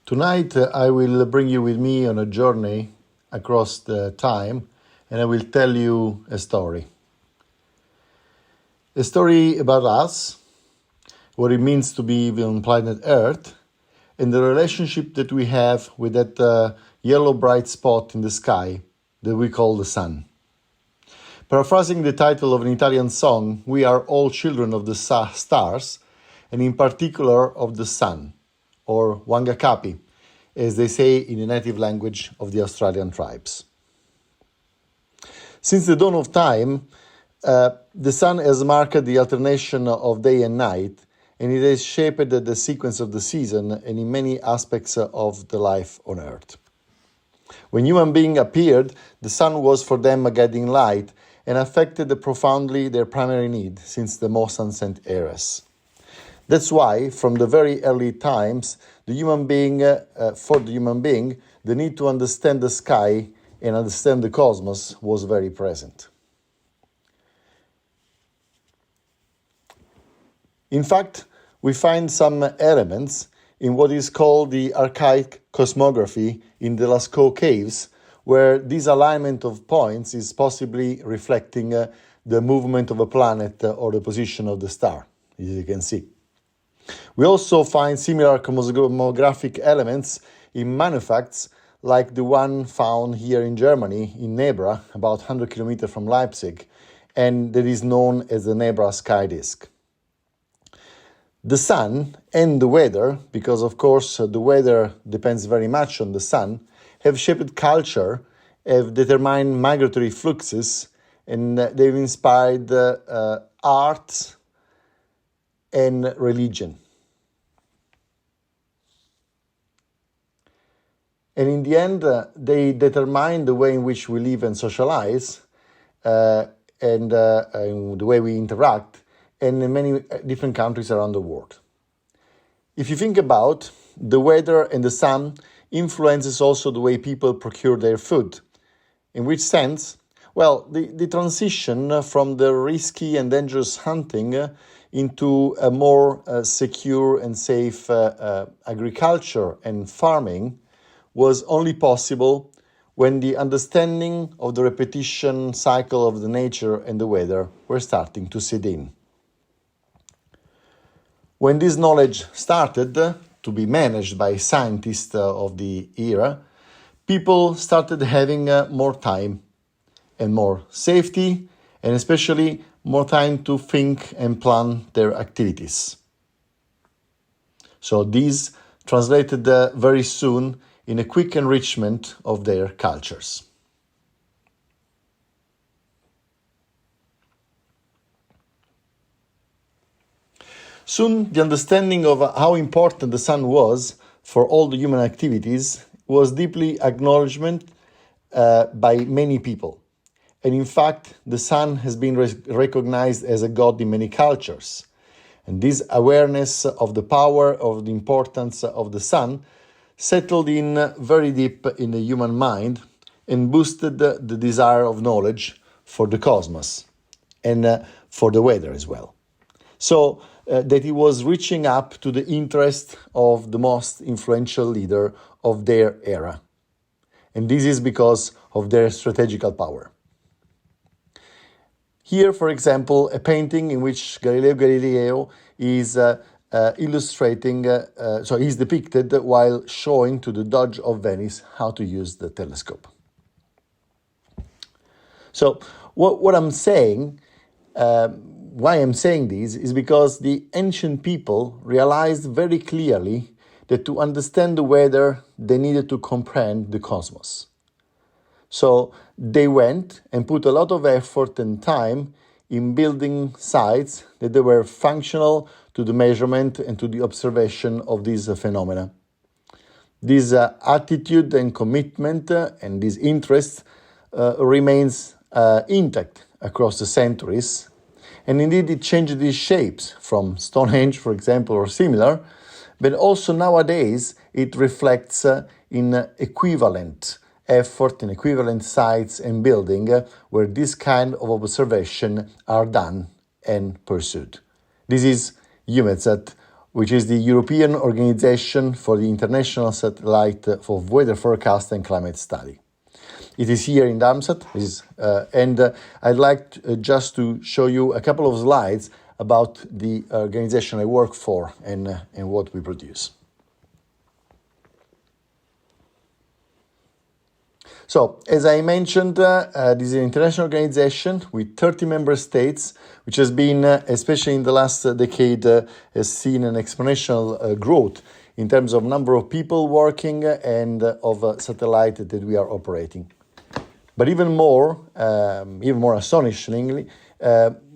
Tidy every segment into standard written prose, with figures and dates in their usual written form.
Tonight I will bring you with me on a journey across the time, and I will tell you a story. A story about us, what it means to be on planet Earth, and the relationship that we have with that yellow bright spot in the sky that we call the sun. Paraphrasing the title of an Italian song, we are all children of the stars, and in particular of the sun, or Wangakapi, as they say in the native language of the Australian tribes. Since the dawn of time, the sun has marked the alternation of day and night, and it has shaped the sequence of the season and in many aspects of the life on Earth. When human beings appeared, the sun was for them a guiding light and affected profoundly their primary need since the most ancient eras. That's why, from the very early times, for the human being, the need to understand the sky and understand the cosmos was very present. In fact, we find some elements in what is called the archaic cosmography in the Lascaux caves, where this alignment of points is possibly reflecting the movement of a planet or the position of the star, as you can see. We also find similar cosmographic elements in manufacts like the one found here in Germany, in Nebra, about 100 kilometers from Leipzig, and that is known as the Nebra sky disk. The sun and the weather, because of course the weather depends very much on the sun, have shaped culture, have determined migratory fluxes, and they've inspired art and religion. And in the end, they determine the way in which we live and socialize, and the way we interact, and in many different countries around the world. If you think about the weather and the sun influences also the way people procure their food. In which sense? Well, the transition from the risky and dangerous hunting into a more secure and safe agriculture and farming was only possible when the understanding of the repetition cycle of the nature and the weather were starting to set in. When this knowledge started to be managed by scientists of the era, people started having more time and more safety, and especially more time to think and plan their activities. So this translated very soon in a quick enrichment of their cultures. Soon, the understanding of how important the sun was for all the human activities was deeply acknowledged by many people. And in fact, the sun has been recognized as a god in many cultures. And this awareness of the power, of the importance of the sun, settled in very deep in the human mind and boosted the desire of knowledge for the cosmos and for the weather as well. So that it was reaching up to the interest of the most influential leader of their era. And this is because of their strategical power. Here, for example, a painting in which Galileo Galilei is he's depicted while showing to the Doge of Venice how to use the telescope. So what I'm saying, why I'm saying this is because the ancient people realized very clearly that to understand the weather, they needed to comprehend the cosmos. So they went and put a lot of effort and time in building sites that they were functional to the measurement and to the observation of these phenomena. This attitude and commitment and this interest remains intact across the centuries. And indeed, it changed its shapes from Stonehenge, for example, or similar, but also nowadays it reflects in equivalent effort, in equivalent sites and building where this kind of observation are done and pursued. This is EUMETSAT which is the European Organization for the International Satellite for Weather Forecast and Climate Study. It is here in Darmstadt, and I'd like just to show you a couple of slides about the organization I work for and what we produce. So, as I mentioned, this is an international organization with 30 member states, which has been, especially in the last decade, has seen an exponential growth in terms of number of people working and of satellite that we are operating. But even more astonishingly,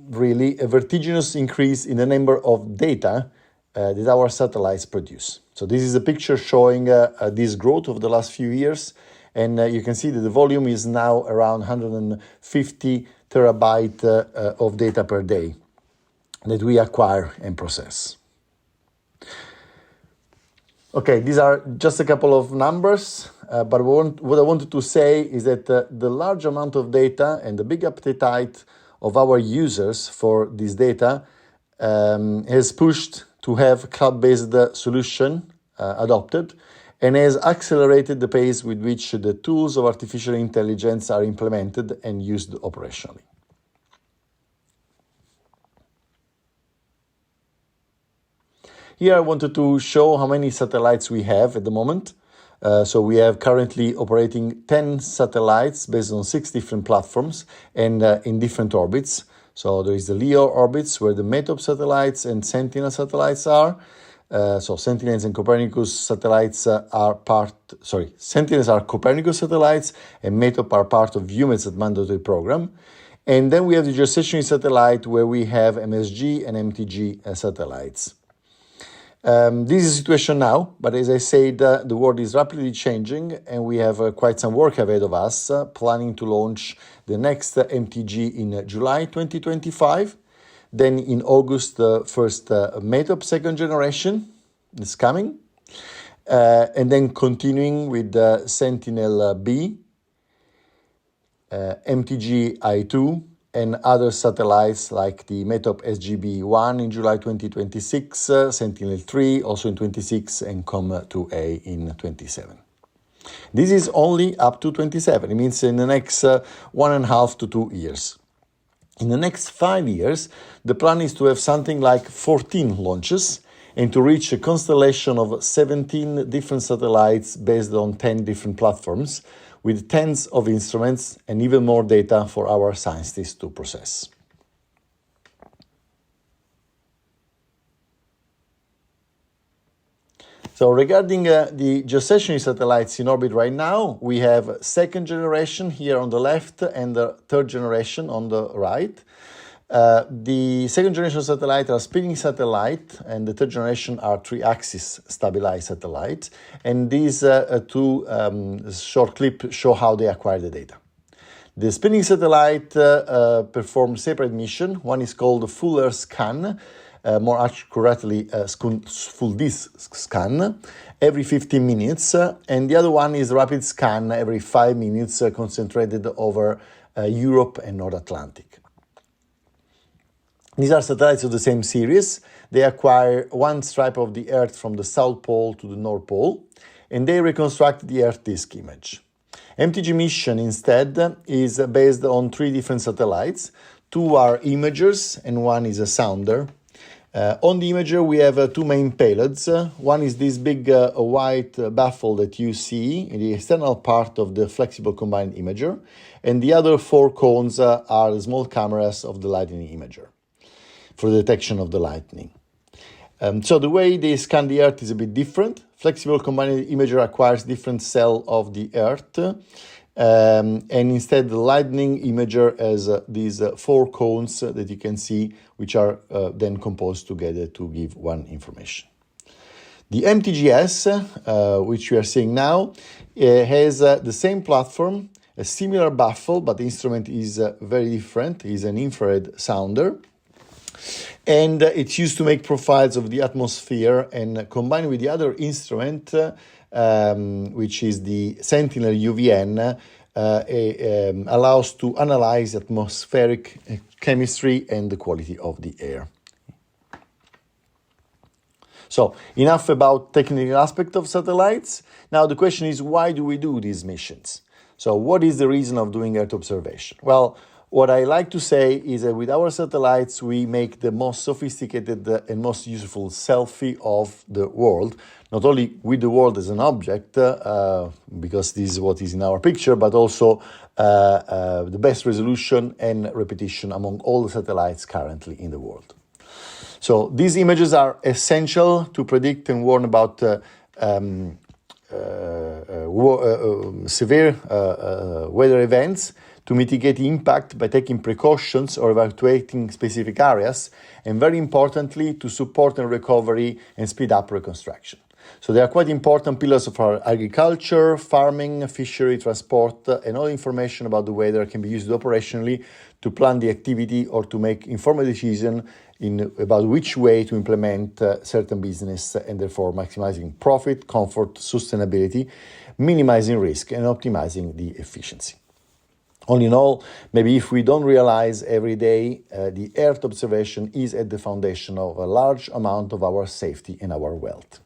really, a vertiginous increase in the number of data that our satellites produce. So this is a picture showing this growth over the last few years. And you can see that the volume is now around 150 terabyte of data per day that we acquire and process. Okay, these are just a couple of numbers, but what I wanted to say is that the large amount of data and the big appetite of our users for this data has pushed to have cloud-based solution adopted, and has accelerated the pace with which the tools of artificial intelligence are implemented and used operationally. Here I wanted to show how many satellites we have at the moment. So we have currently operating 10 satellites based on 6 different platforms and in different orbits. So there is the LEO orbits where the METOP satellites and Sentinel satellites are. So Sentinels and Copernicus satellites Sentinels are Copernicus satellites, and METOP are part of EUMETSAT mandatory program. And then we have the geostationary satellite where we have MSG and MTG satellites. This is the situation now, but as I said, the world is rapidly changing and we have quite some work ahead of us, planning to launch the next MTG in July 2025. Then in August, the first METOP second generation is coming. And then continuing with the Sentinel-B, MTG-I2, and other satellites like the METOP SGB-1 in July 2026, Sentinel-3 also in 26, and COM-2A in 27. This is only up to 27. It means in the next 1.5 to 2 years. In the next 5 years, the plan is to have something like 14 launches and to reach a constellation of 17 different satellites based on 10 different platforms with tens of instruments and even more data for our scientists to process. So regarding the geostationary satellites in orbit right now, we have second generation here on the left and the third generation on the right. The second generation satellite are spinning satellite, and the third generation are 3-axis stabilized satellites. And these two short clips show how they acquire the data. The spinning satellite performs separate mission. One is called the full Earth scan, more accurately full disk scan every 15 minutes, and the other one is rapid scan every 5 minutes, concentrated over Europe and North Atlantic. These are satellites of the same series. They acquire one stripe of the Earth from the South Pole to the North Pole, and they reconstruct the Earth disk image. MTG mission instead is based on 3 different satellites. 2 are imagers and 1 is a sounder. On the imager, we have 2 main payloads. One is this big white baffle that you see in the external part of the flexible combined imager, and the other 4 cones are the small cameras of the lightning imager for the detection of the lightning. So the way they scan the Earth is a bit different. Flexible combined imager acquires different cells of the Earth, and instead the lightning imager has these 4 cones that you can see, which are then composed together to give one information. The MTGS, which we are seeing now, has the same platform, a similar baffle, but the instrument is very different. It's an infrared sounder. And it's used to make profiles of the atmosphere, and combined with the other instrument, which is the Sentinel UVN, allows to analyze atmospheric chemistry and the quality of the air. So enough about technical aspect of satellites. Now the question is, why do we do these missions? So what is the reason of doing Earth observation? Well, what I like to say is that with our satellites, we make the most sophisticated and most useful selfie of the world, not only with the world as an object, because this is what is in our picture, but also the best resolution and repetition among all the satellites currently in the world. So these images are essential to predict and warn about severe weather events, to mitigate the impact by taking precautions or evacuating specific areas, and very importantly, to support and recovery and speed up reconstruction. So they are quite important pillars of our agriculture, farming, fishery, transport, and all information about the weather can be used operationally to plan the activity or to make informed decisions about which way to implement certain business, and therefore maximizing profit, comfort, sustainability, minimizing risk, and optimizing the efficiency. All in all, maybe if we don't realize every day, the Earth observation is at the foundation of a large amount of our safety and our wealth.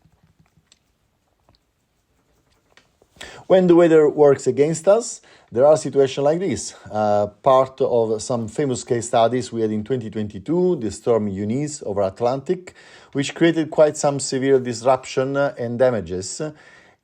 When the weather works against us, there are situations like this. Part of some famous case studies we had in 2022, the storm Eunice over Atlantic, which created quite some severe disruption and damages.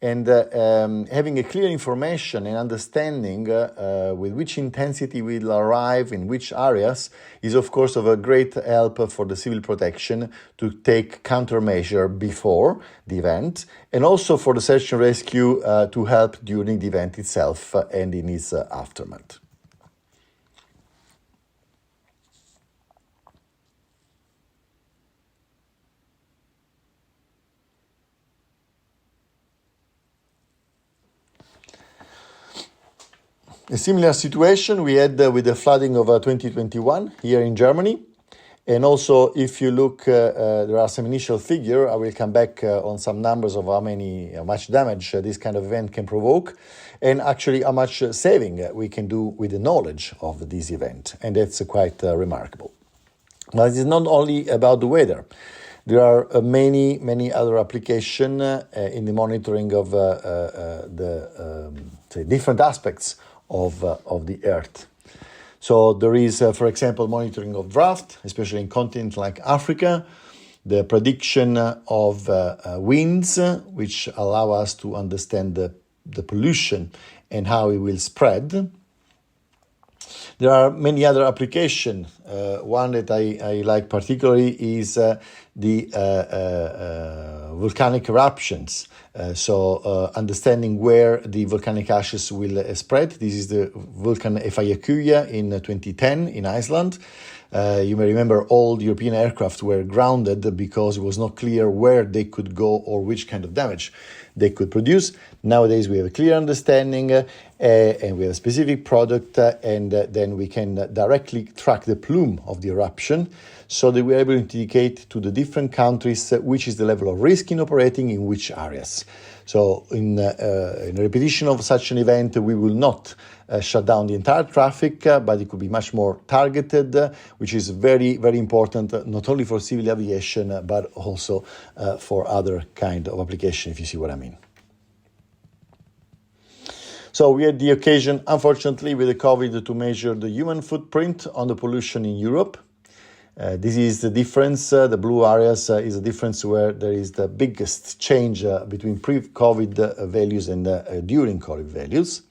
And having a clear information and understanding with which intensity will arrive in which areas is, of course, of a great help for the civil protection to take countermeasure before the event, and also for the search and rescue to help during the event itself and in its aftermath. A similar situation we had with the flooding of 2021 here in Germany. And also, if you look, there are some initial figures. I will come back on some numbers of how much damage this kind of event can provoke, and actually how much saving we can do with the knowledge of this event. And that's quite remarkable. But it's not only about the weather. There are many other applications in the monitoring of the different aspects of the Earth. So there is, for example, monitoring of drought, especially in continents like Africa, the prediction of winds, which allow us to understand the pollution and how it will spread. There are many other applications. One that I like particularly is the volcanic eruptions. So understanding where the volcanic ashes will spread. This is the volcan Eyjafjallajökull in 2010 in Iceland. You may remember all the European aircraft were grounded because it was not clear where they could go or which kind of damage they could produce. Nowadays we have a clear understanding and we have a specific product and then we can directly track the plume of the eruption so that we are able to indicate to the different countries which is the level of risk in operating in which areas. So in a repetition of such an event, we will not shut down the entire traffic, but it could be much more targeted, which is very, very important, not only for civil aviation, but also for other kind of application, if you see what I mean. So we had the occasion, unfortunately, with the COVID to measure the human footprint on the pollution in Europe. This is the difference. The blue areas is the difference where there is the biggest change between pre-COVID values and during COVID values.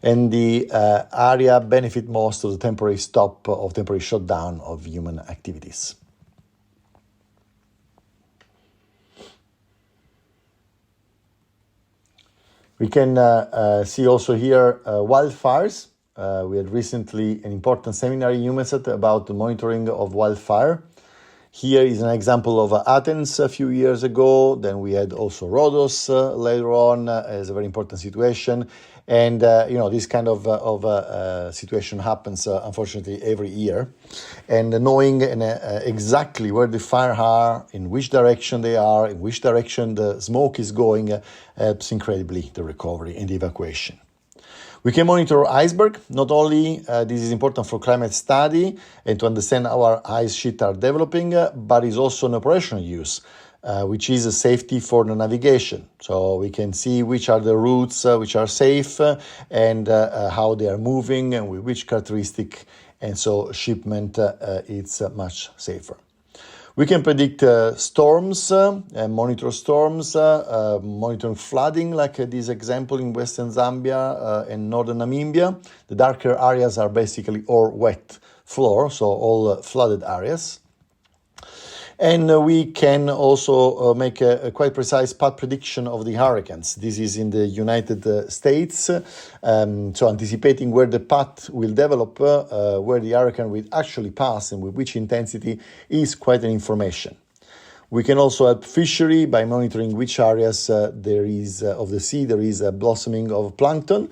And the area benefit most of the temporary shutdown of human activities. We can see also here wildfires. We had recently an important seminar in EUMETSAT about the monitoring of wildfire. Here is an example of Athens a few years ago. Then we had also Rhodos later on as a very important situation. And, this kind of situation happens, unfortunately, every year. And knowing exactly where the fire are, in which direction they are, in which direction the smoke is going, helps incredibly the recovery and the evacuation. We can monitor iceberg. Not only this is important for climate study and to understand how our ice sheets are developing, but it's also an operational use. which is a safety for the navigation. So we can see which are the routes which are safe and how they are moving and with which characteristic, and so shipment it's much safer. We can predict storms, monitor storms, monitor flooding, like this example in western Zambia and northern Namibia. The darker areas are basically all wet floor, so all flooded areas. And we can also make a quite precise path prediction of the hurricanes. This is in the United States, so anticipating where the path will develop, where the hurricane will actually pass and with which intensity is quite an information. We can also help fishery by monitoring which areas there is of the sea there is a blossoming of plankton,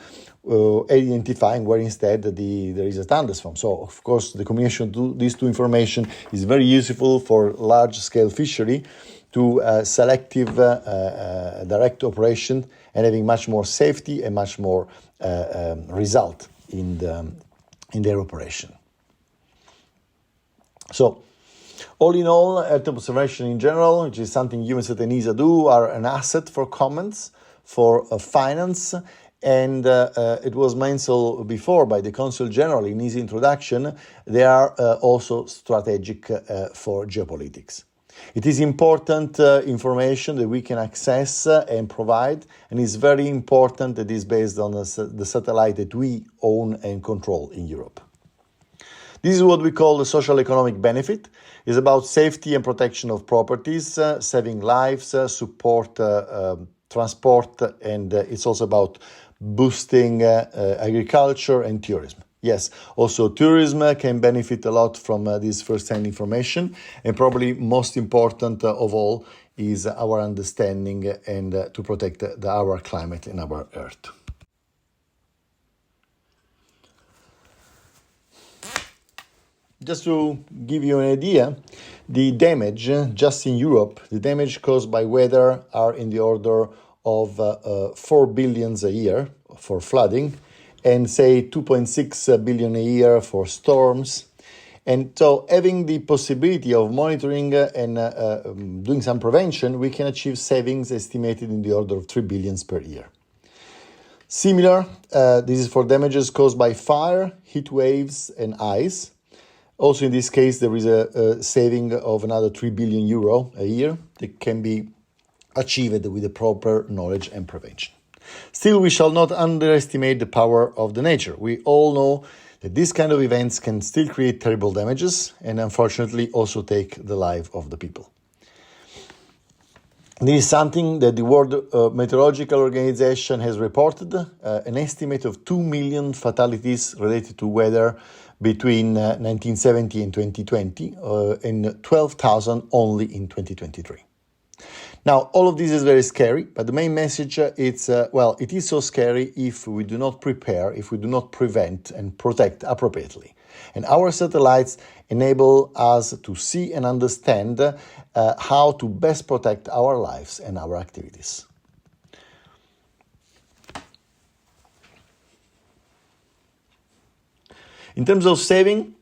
identifying where instead there is a thunderstorm. So, of course, the combination of these two information is very useful for large-scale fishery to selective direct operation and having much more safety and much more result in their operation. So, all in all, Earth observation in general, which is something EUMETSAT and ESA do, are an asset for commons, for finance, and it was mentioned before by the Consul General in his introduction, they are also strategic for geopolitics. It is important information that we can access and provide, and it's very important that it's based on the satellite that we own and control in Europe. This is what we call the social economic benefit. It's about safety and protection of properties, saving lives, support transport, and it's also about boosting agriculture and tourism. Yes, also tourism can benefit a lot from this first-hand information, and probably most important of all is our understanding and to protect our climate and our Earth. Just to give you an idea, the damage just in Europe, the damage caused by weather are in the order of 4 billion a year for flooding, and say 2.6 billion a year for storms. And so having the possibility of monitoring and doing some prevention, we can achieve savings estimated in the order of 3 billion per year. Similar, this is for damages caused by fire, heat waves, and ice. Also in this case, there is a saving of another 3 billion euro a year that can be achieved with the proper knowledge and prevention. Still, we shall not underestimate the power of the nature. We all know that these kind of events can still create terrible damages and unfortunately also take the life of the people. This is something that the World Meteorological Organization has reported, an estimate of 2 million fatalities related to weather between 1970 and 2020, and 12,000 only in 2023. Now, all of this is very scary, but the main message is, it is so scary if we do not prepare, if we do not prevent and protect appropriately. And our satellites enable us to see and understand how to best protect our lives and our activities. In terms of saving,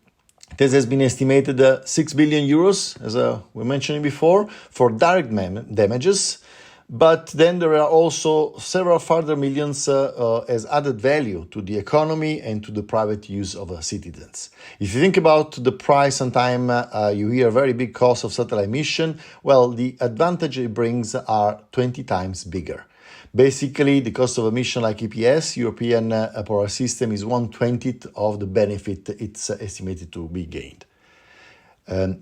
this has been estimated 6 billion euros, as we mentioned before, for direct damages. But then there are also several further millions as added value to the economy and to the private use of citizens. If you think about the price, sometimes you hear very big cost of satellite mission. Well, the advantage it brings are 20 times bigger. Basically, the cost of a mission like EPS, European Polar System, is 1/20 of the benefit it's estimated to be gained.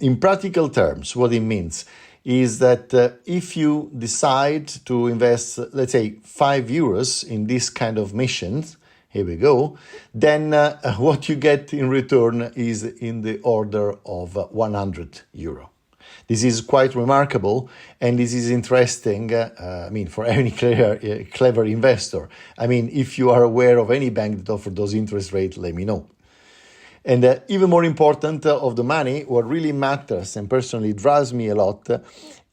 In practical terms, what it means is that if you decide to invest, let's say, 5 euros in this kind of missions, here we go, then what you get in return is in the order of 100 euro. This is quite remarkable, and this is interesting, for any clever investor. If you are aware of any bank that offers those interest rates, let me know. And even more important of the money, what really matters and personally drives me a lot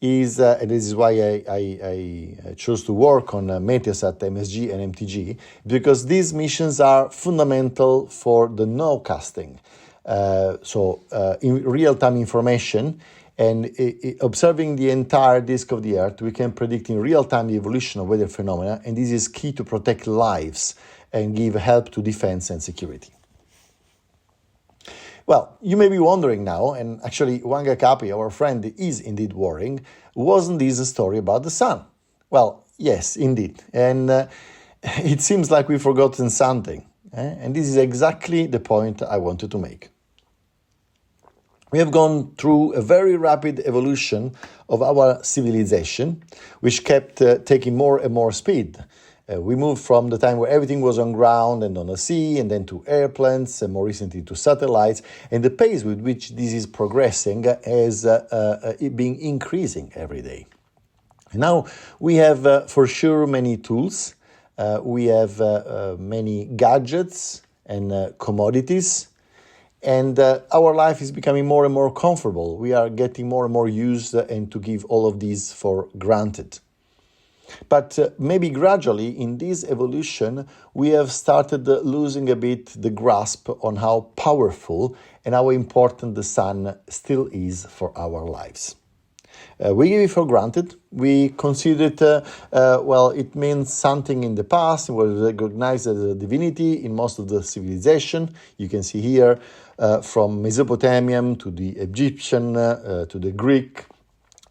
is, and this is why I chose to work on Meteosat, MSG, and MTG, because these missions are fundamental for the nowcasting. In real-time information, And observing the entire disk of the Earth, we can predict in real time the evolution of weather phenomena, and this is key to protect lives and give help to defense and security. Well, you may be wondering now, and actually Wanga Kapi, our friend, is indeed worrying, wasn't this a story about the sun? Well, yes, indeed. And it seems like we've forgotten something. And this is exactly the point I wanted to make. We have gone through a very rapid evolution of our civilization, which kept taking more and more speed. We moved from the time where everything was on ground and on the sea, and then to airplanes, and more recently to satellites. And the pace with which this is progressing has been increasing every day. And now we have for sure many tools. We have many gadgets and commodities. And our life is becoming more and more comfortable. We are getting more and more used and to give all of these for granted. But maybe gradually in this evolution, we have started losing a bit the grasp on how powerful and how important the sun still is for our lives. We give it for granted. We consider it, it means something in the past. We recognize the divinity in most of the civilization. You can see here from Mesopotamian to the Egyptian to the Greek,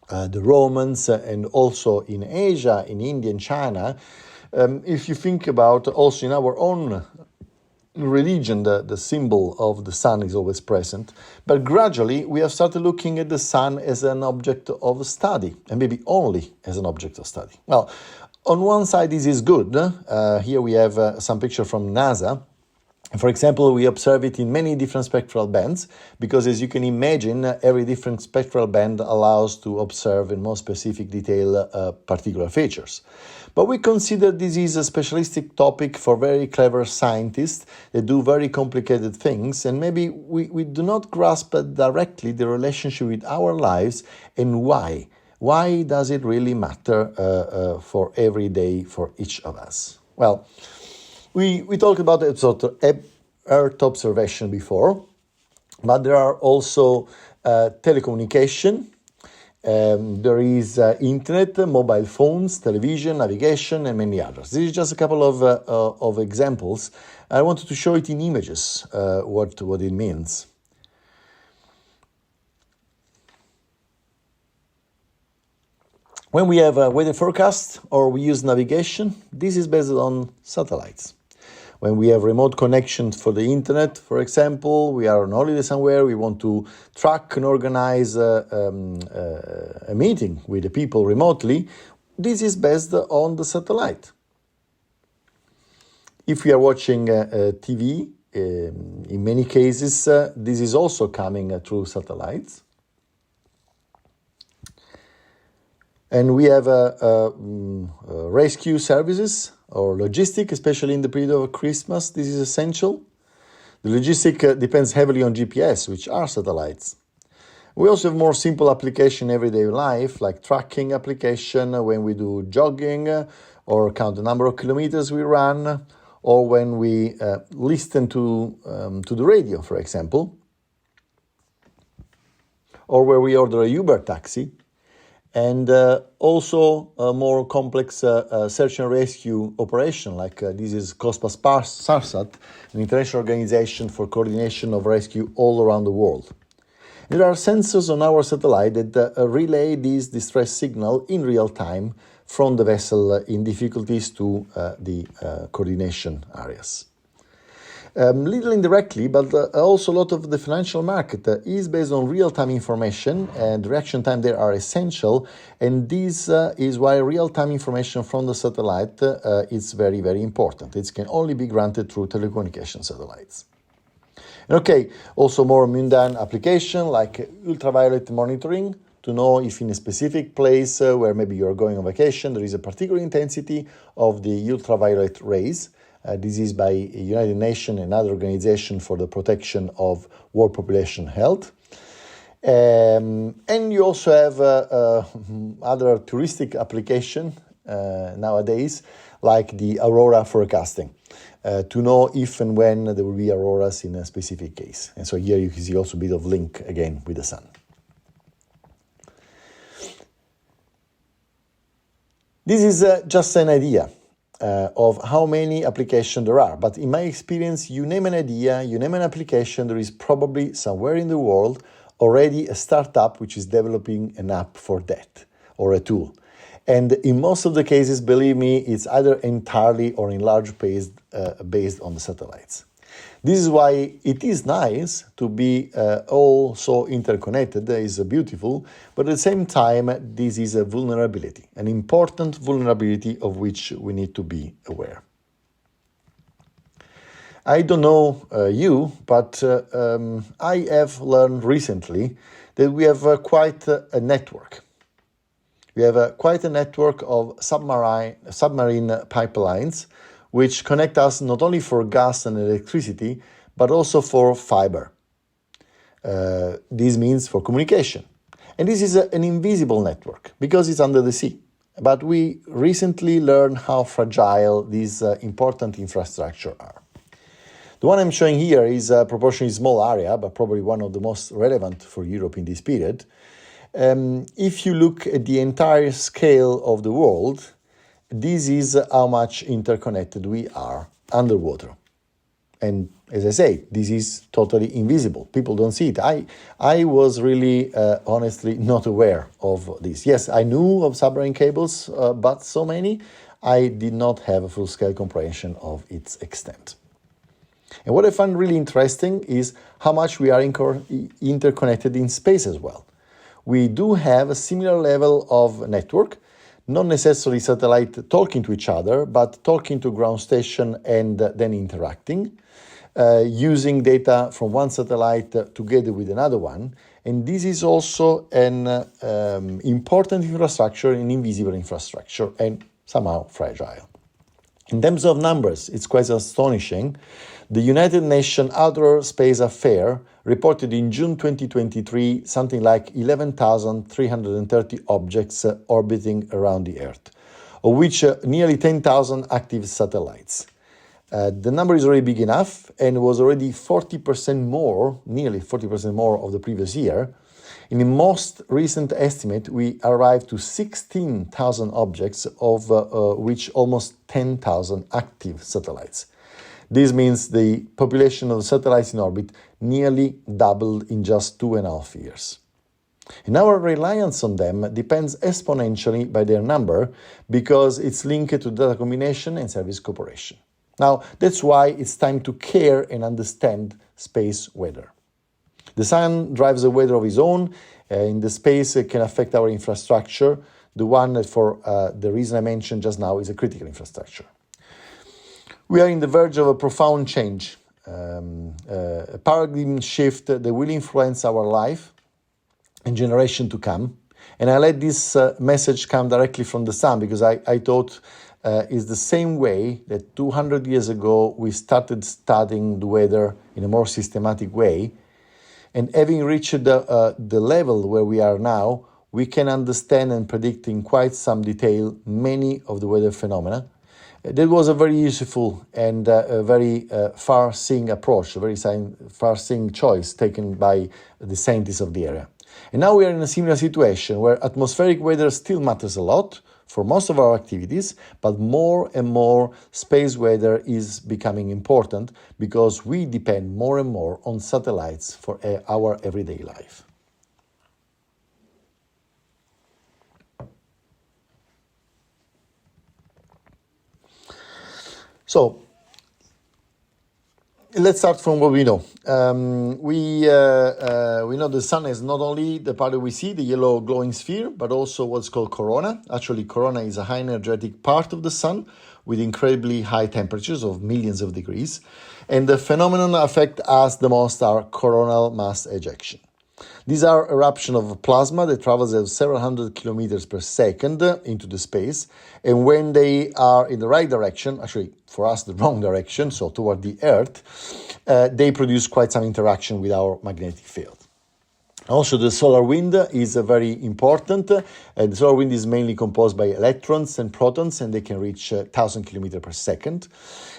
the Romans, and also in Asia, in India and China. If you think about also in our own religion, the symbol of the sun is always present. But gradually, we have started looking at the sun as an object of study, and maybe only as an object of study. Well, on one side, this is good. Here we have some picture from NASA. For example, we observe it in many different spectral bands, because as you can imagine, every different spectral band allows to observe in more specific detail particular features. But we consider this is a specialistic topic for very clever scientists that do very complicated things, and maybe we do not grasp directly the relationship with our lives and why. Why does it really matter for every day for each of us? Well, we talked about Earth observation before, but there are also telecommunication. There is internet, mobile phones, television, navigation, and many others. This is just a couple of examples. I wanted to show it in images, what it means. When we have a weather forecast or we use navigation, this is based on satellites. When we have remote connections for the internet, for example, we are on holiday somewhere, we want to track and organize a meeting with the people remotely, this is based on the satellite. If we are watching TV, in many cases, this is also coming through satellites. And we have rescue services or logistic, especially in the period of Christmas. This is essential. The logistic depends heavily on GPS, which are satellites. We also have more simple application in everyday life, like tracking application when we do jogging or count the number of kilometers we run, or when we listen to the radio, for example, or where we order a Uber taxi. And also a more complex search and rescue operation, like this is COSPAS SARSAT, an international organization for coordination of rescue all around the world. There are sensors on our satellite that relay this distress signal in real time from the vessel in difficulties to the coordination areas. Little indirectly, but also a lot of the financial market is based on real-time information, and reaction time there are essential, and this is why real-time information from the satellite is very, very important. It can only be granted through telecommunication satellites. Okay, also more mundane application like ultraviolet monitoring, to know if in a specific place where maybe you're going on vacation, there is a particular intensity of the ultraviolet rays. This is by United Nations and other organization for the protection of world population health. And you also have other touristic application nowadays, like the aurora forecasting, to know if and when there will be auroras in a specific case. And so here you can see also a bit of link again with the sun. This is just an idea of how many applications there are. But in my experience, you name an idea, you name an application, there is probably somewhere in the world already a startup which is developing an app for that or a tool. And in most of the cases, believe me, it's either entirely or in large based on the satellites. This is why it is nice to be all so interconnected. It's beautiful, but at the same time, this is a vulnerability, an important vulnerability of which we need to be aware. I don't know you, but I have learned recently that we have quite a network. We have quite a network of submarine pipelines which connect us not only for gas and electricity, but also for fiber. This means for communication. And this is an invisible network because it's under the sea. But we recently learned how fragile these important infrastructure are. The one I'm showing here is a proportionally small area, but probably one of the most relevant for Europe in this period. If you look at the entire scale of the world, this is how much interconnected we are underwater. And as I say, this is totally invisible. People don't see it. I was really, honestly, not aware of this. Yes, I knew of submarine cables, but so many, I did not have a full-scale comprehension of its extent. And what I find really interesting is how much we are interconnected in space as well. We do have a similar level of network, not necessarily satellite talking to each other, but talking to ground station and then interacting, using data from one satellite together with another one. And this is also an important infrastructure, an invisible infrastructure, and somehow fragile. In terms of numbers, it's quite astonishing. The United Nations Outer Space Affairs reported in June 2023 something like 11,330 objects orbiting around the Earth, of which nearly 10,000 active satellites. The number is already big enough and was already 40% more, nearly 40% more of the previous year. In the most recent estimate, we arrived to 16,000 objects, of which almost 10,000 active satellites. This means the population of the satellites in orbit nearly doubled in just 2.5 years. And our reliance on them depends exponentially by their number because it's linked to data combination and service cooperation. Now, that's why it's time to care and understand space weather. The sun drives a weather of its own. In the space, it can affect our infrastructure. The one that, for the reason I mentioned just now, is a critical infrastructure. We are in the verge of a profound change, a paradigm shift that will influence our life and generation to come. And I let this message come directly from the sun because I thought it's the same way that 200 years ago we started studying the weather in a more systematic way. And having reached the level where we are now, we can understand and predict in quite some detail many of the weather phenomena. That was a very useful and a very far-seeing approach, a very far-seeing choice taken by the scientists of the area. And now we are in a similar situation where atmospheric weather still matters a lot for most of our activities, but more and more space weather is becoming important because we depend more and more on satellites for our everyday life. So, let's start from what we know. We know the sun is not only the part that we see, the yellow glowing sphere, but also what's called corona. Actually, corona is a high energetic part of the sun with incredibly high temperatures of millions of degrees. And the phenomenon affect us the most are coronal mass ejection. These are eruptions of plasma that travels at several hundred kilometers per second into the space. And when they are in the right direction, actually for us the wrong direction, so toward the Earth, they produce quite some interaction with our magnetic field. Also, the solar wind is very important. The solar wind is mainly composed by electrons and protons, and they can reach 1,000 kilometers per second.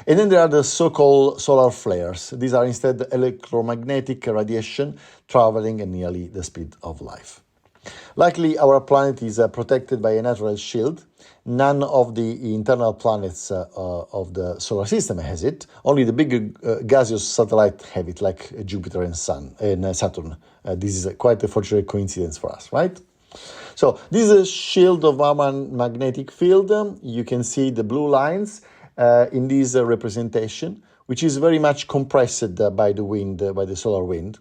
And then there are the so-called solar flares. These are instead electromagnetic radiation traveling at nearly the speed of light. Luckily, our planet is protected by a natural shield. None of the internal planets of the solar system has it. Only the big gaseous satellites have it, like Jupiter and Saturn. This is quite a fortunate coincidence for us, right? So this is a shield of our magnetic field. You can see the blue lines in this representation, which is very much compressed by the wind, by the solar wind.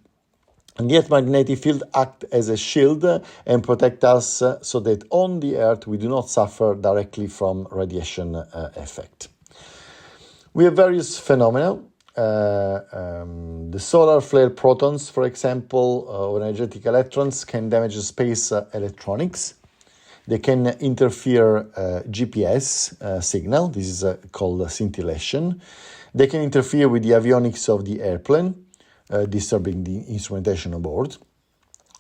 And yet magnetic field act as a shield and protect us so that on the Earth we do not suffer directly from radiation effect. We have various phenomena. The solar flare protons, for example, or energetic electrons can damage space electronics. They can interfere GPS signal. This is called scintillation. They can interfere with the avionics of the airplane, disturbing the instrumentation on board.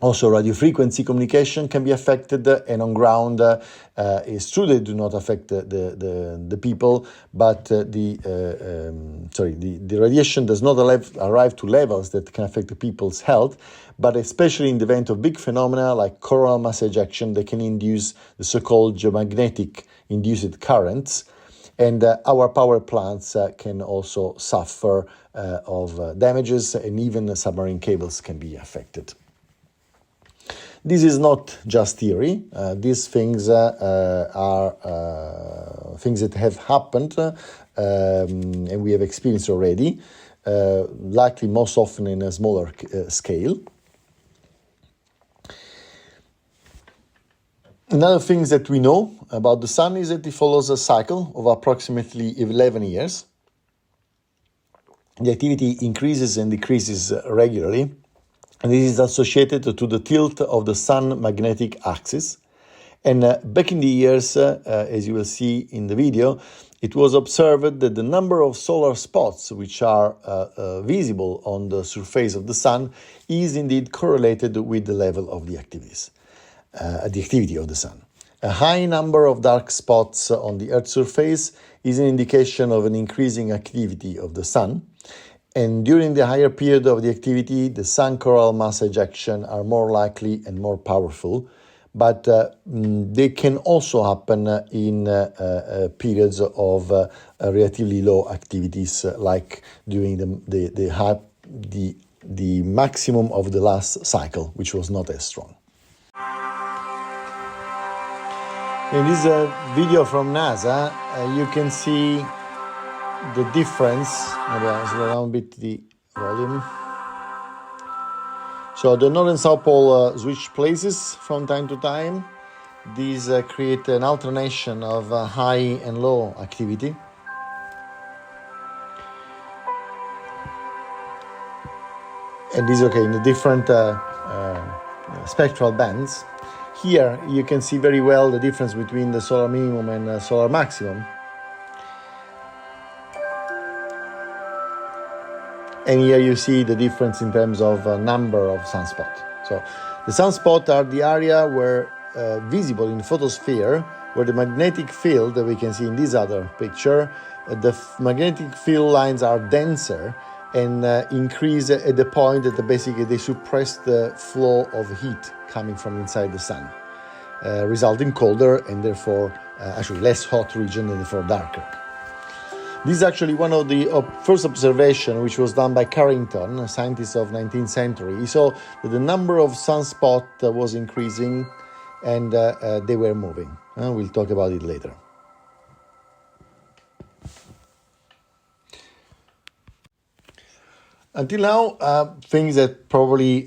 Also, radio frequency communication can be affected, and on ground, it's true they do not affect the people, but the radiation does not arrive to levels that can affect the people's health, but especially in the event of big phenomena like coronal mass ejection, they can induce the so-called geomagnetic induced currents. And our power plants can also suffer of damages, and even submarine cables can be affected. This is not just theory. These things are things that have happened and we have experienced already, likely most often in a smaller scale. Another thing that we know about the Sun is that it follows a cycle of approximately 11 years. The activity increases and decreases regularly, and this is associated to the tilt of the Sun magnetic axis. And back in the years, as you will see in the video, it was observed that the number of solar spots which are visible on the surface of the Sun is indeed correlated with the level of the activity of the Sun. A high number of dark spots on the Earth's surface is an indication of an increasing activity of the Sun. And during the higher period of the activity, the Sun coronal mass ejection are more likely and more powerful, but they can also happen in periods of relatively low activities, like during the maximum of the last cycle, which was not as strong. In this video from NASA, you can see the difference. Maybe I'll slow down a bit the volume. So the North and South Pole switch places from time to time. These create an alternation of high and low activity. And these are in the different spectral bands. Here you can see very well the difference between the solar minimum and solar maximum. And here you see the difference in terms of number of sunspots. So the sunspots are the area where visible in the photosphere, where the magnetic field that we can see in this other picture, the magnetic field lines are denser and increase at the point that basically they suppress the flow of heat coming from inside the Sun, resulting colder and therefore actually less hot region and therefore darker. This is actually one of the first observations which was done by Carrington, a scientist of 19th century. He saw that the number of sunspots was increasing and they were moving. We'll talk about it later. Until now, things that probably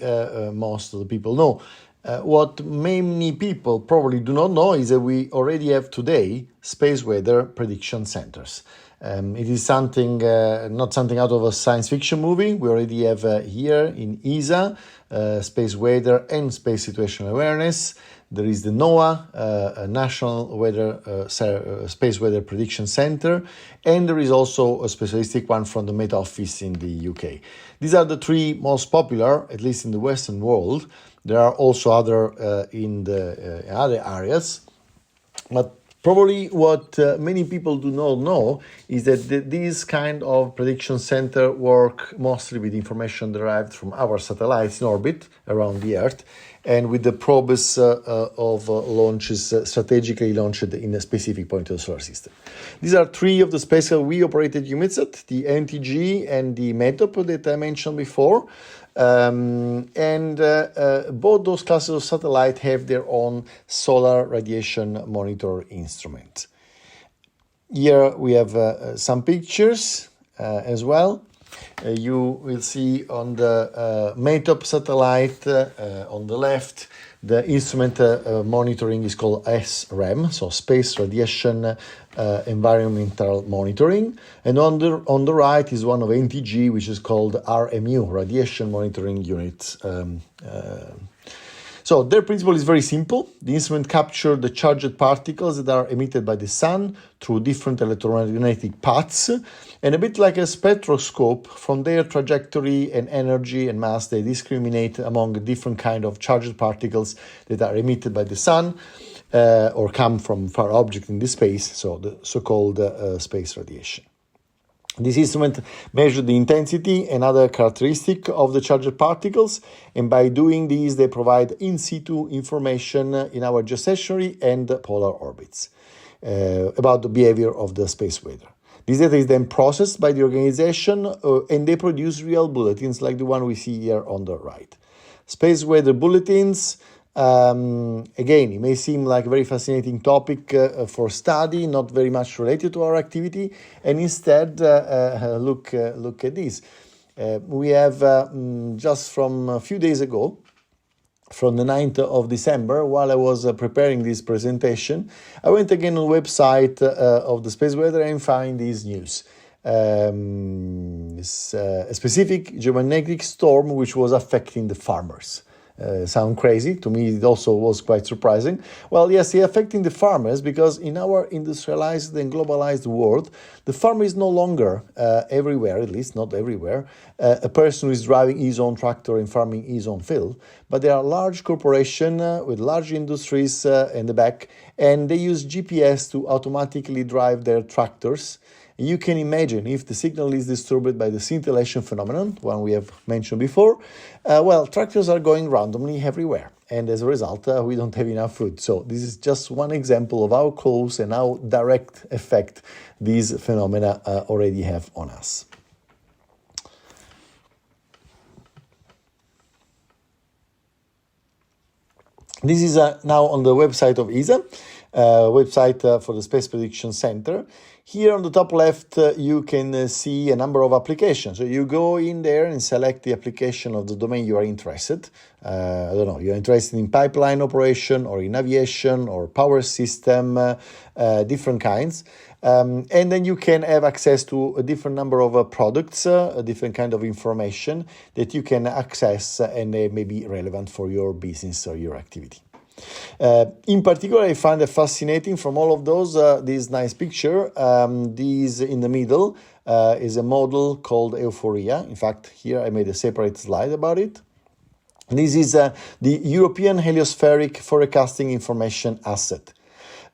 most of the people know. What many people probably do not know is that we already have today space weather prediction centers. It is something, not something out of a science fiction movie. We already have here in ESA, space weather and space situational awareness. There is the NOAA, National Weather Space Weather Prediction Center, and there is also a specialistic one from the Met Office in the UK. These are the three most popular, at least in the Western world. There are also other in the other areas, but Probably what many people do not know is that these kind of prediction center work mostly with information derived from our satellites in orbit around the Earth and with the probes of launches strategically launched in a specific point of the solar system. These are three of the spacecraft we operated EUMETSAT, the NTG and the METOP that I mentioned before. Both those classes of satellite have their own solar radiation monitor instrument. Here we have some pictures as well. You will see on the METOP satellite on the left, the instrument monitoring is called SREM, so Space Radiation Environmental Monitoring. And on the right is one of NTG, which is called RMU, Radiation Monitoring Unit. So their principle is very simple. The instrument captures the charged particles that are emitted by the sun through different electromagnetic paths, and a bit like a spectroscope, from their trajectory and energy and mass, they discriminate among different kind of charged particles that are emitted by the sun or come from far objects in the space, so the so-called space radiation. This instrument measures the intensity and other characteristics of the charged particles, and by doing this, they provide in situ information in our geostationary and polar orbits about the behavior of the space weather. This data is then processed by the organization and they produce real bulletins like the one we see here on the right. Space weather bulletins, again, it may seem like a very fascinating topic for study, not very much related to our activity, and instead look at this. We have just from a few days ago, from the 9th of December, while I was preparing this presentation, I went again on the website of the Space Weather and find this news. A specific geomagnetic storm which was affecting the farmers. Sound crazy? To me, it also was quite surprising. Well, yes, it's affecting the farmers because in our industrialized and globalized world, the farmer is no longer everywhere, at least not everywhere, a person who is driving his own tractor and farming his own field. But there are large corporations with large industries in the back, and they use GPS to automatically drive their tractors. You can imagine if the signal is disturbed by the scintillation phenomenon, one we have mentioned before, tractors are going randomly everywhere. And as a result, we don't have enough food. So this is just one example of how close and how direct effect these phenomena already have on us. This is now on the website of ESA, website for the Space Prediction Center. Here on the top left, you can see a number of applications. So you go in there and select the application of the domain you are interested. You're interested in pipeline operation or in aviation or power system, different kinds. And then you can have access to a different number of products, a different kind of information that you can access and they may be relevant for your business or your activity. In particular, I find it fascinating from all of those, this nice picture. This in the middle is a model called Euphoria. In fact, here I made a separate slide about it. This is the European Heliospheric Forecasting Information Asset.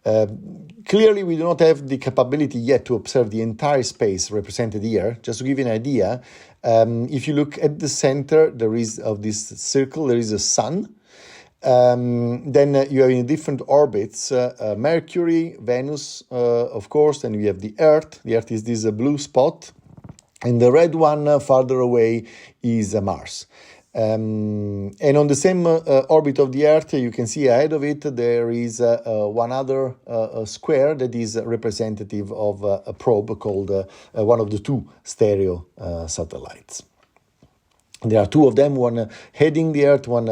Clearly, we do not have the capability yet to observe the entire space represented here. Just to give you an idea, if you look at the center of this circle, there is a sun. Then you have in different orbits Mercury, Venus, of course, and we have the Earth. The Earth is this blue spot, and the red one farther away is Mars. And on the same orbit of the Earth, you can see ahead of it there is one other square that is representative of a probe called one of the two stereo satellites. There are two of them, one heading the Earth, one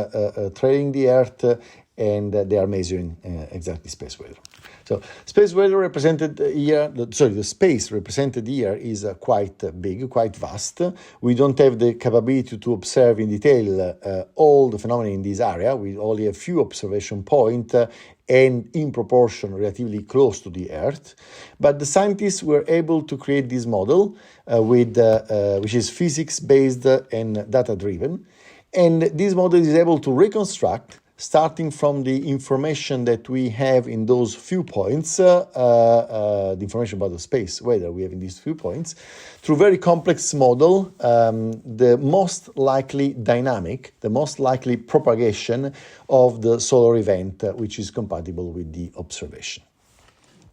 trailing the Earth, and they are measuring exactly space weather. So space weather represented here, the space represented here is quite big, quite vast. We don't have the capability to observe in detail all the phenomena in this area. We only have few observation points and in proportion relatively close to the Earth. But the scientists were able to create this model which is physics-based and data-driven. And this model is able to reconstruct starting from the information that we have in those few points, the information about the space weather we have in these few points, through very complex model, the most likely dynamic, the most likely propagation of the solar event, which is compatible with the observation.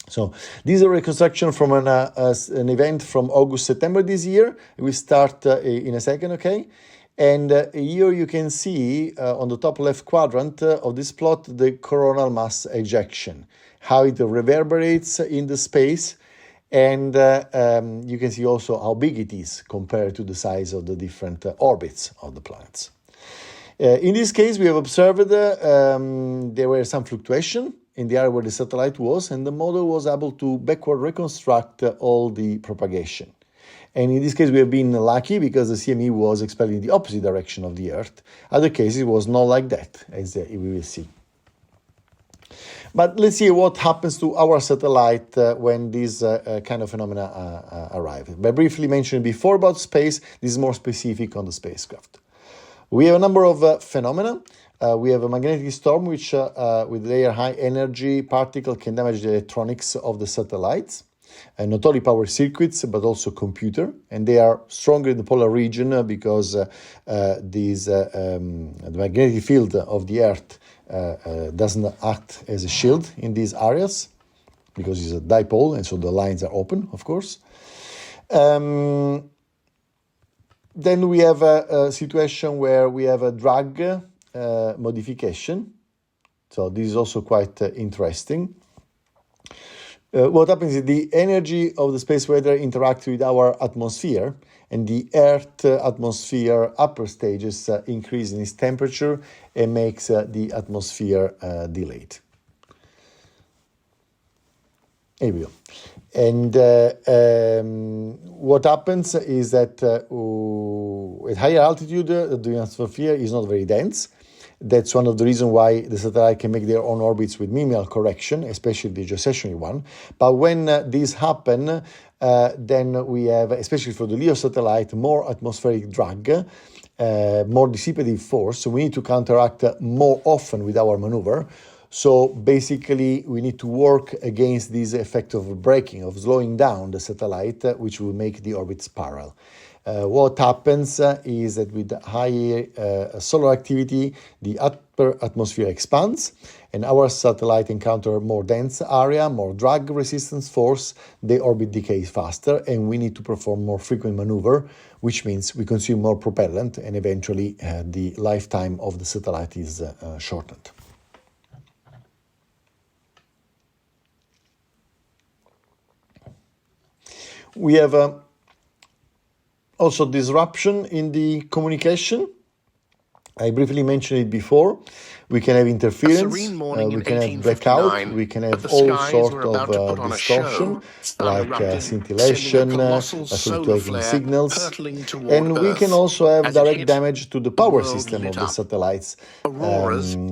So this is a reconstruction from an event from August-September this year. We start in a second, okay? And here you can see on the top left quadrant of this plot the coronal mass ejection, how it reverberates in the space, and you can see also how big it is compared to the size of the different orbits of the planets. In this case, we have observed there were some fluctuation in the area where the satellite was, and the model was able to backward reconstruct all the propagation. And in this case, we have been lucky because the CME was expelled in the opposite direction of the Earth. Other cases, it was not like that, as we will see. But let's see what happens to our satellite when these kind of phenomena arrive. I briefly mentioned before about space. This is more specific on the spacecraft. We have a number of phenomena. We have a magnetic storm, which with their high energy particle can damage the electronics of the satellites. Not only power circuits, but also computer. And they are stronger in the polar region because the magnetic field of the Earth doesn't act as a shield in these areas because it's a dipole, and so the lines are open, of course. Then we have a situation where we have a drag modification. So this is also quite interesting. What happens is the energy of the space weather interacts with our atmosphere, and the Earth atmosphere upper stages increase in its temperature and makes the atmosphere delayed. Here we go. And what happens is that at higher altitude, the atmosphere is not very dense. That's one of the reasons why the satellite can make their own orbits with minimal correction, especially the geostationary one. But when these happen, then we have, especially for the LEO satellite, more atmospheric drag, more dissipative force. So we need to counteract more often with our maneuver. So basically, we need to work against this effect of braking, of slowing down the satellite, which will make the orbits parallel. What happens is that with higher solar activity, the upper atmosphere expands, and our satellite encounter more dense area, more drag resistance force, the orbit decays faster, and we need to perform more frequent maneuver, which means we consume more propellant, and eventually the lifetime of the satellite is shortened. We have also disruption in the communication. I briefly mentioned it before. We can have interference, we can have blackout, we can have all sorts of distortion, like scintillation, fluctuating signals, and we can also have direct damage to the power system of the satellites.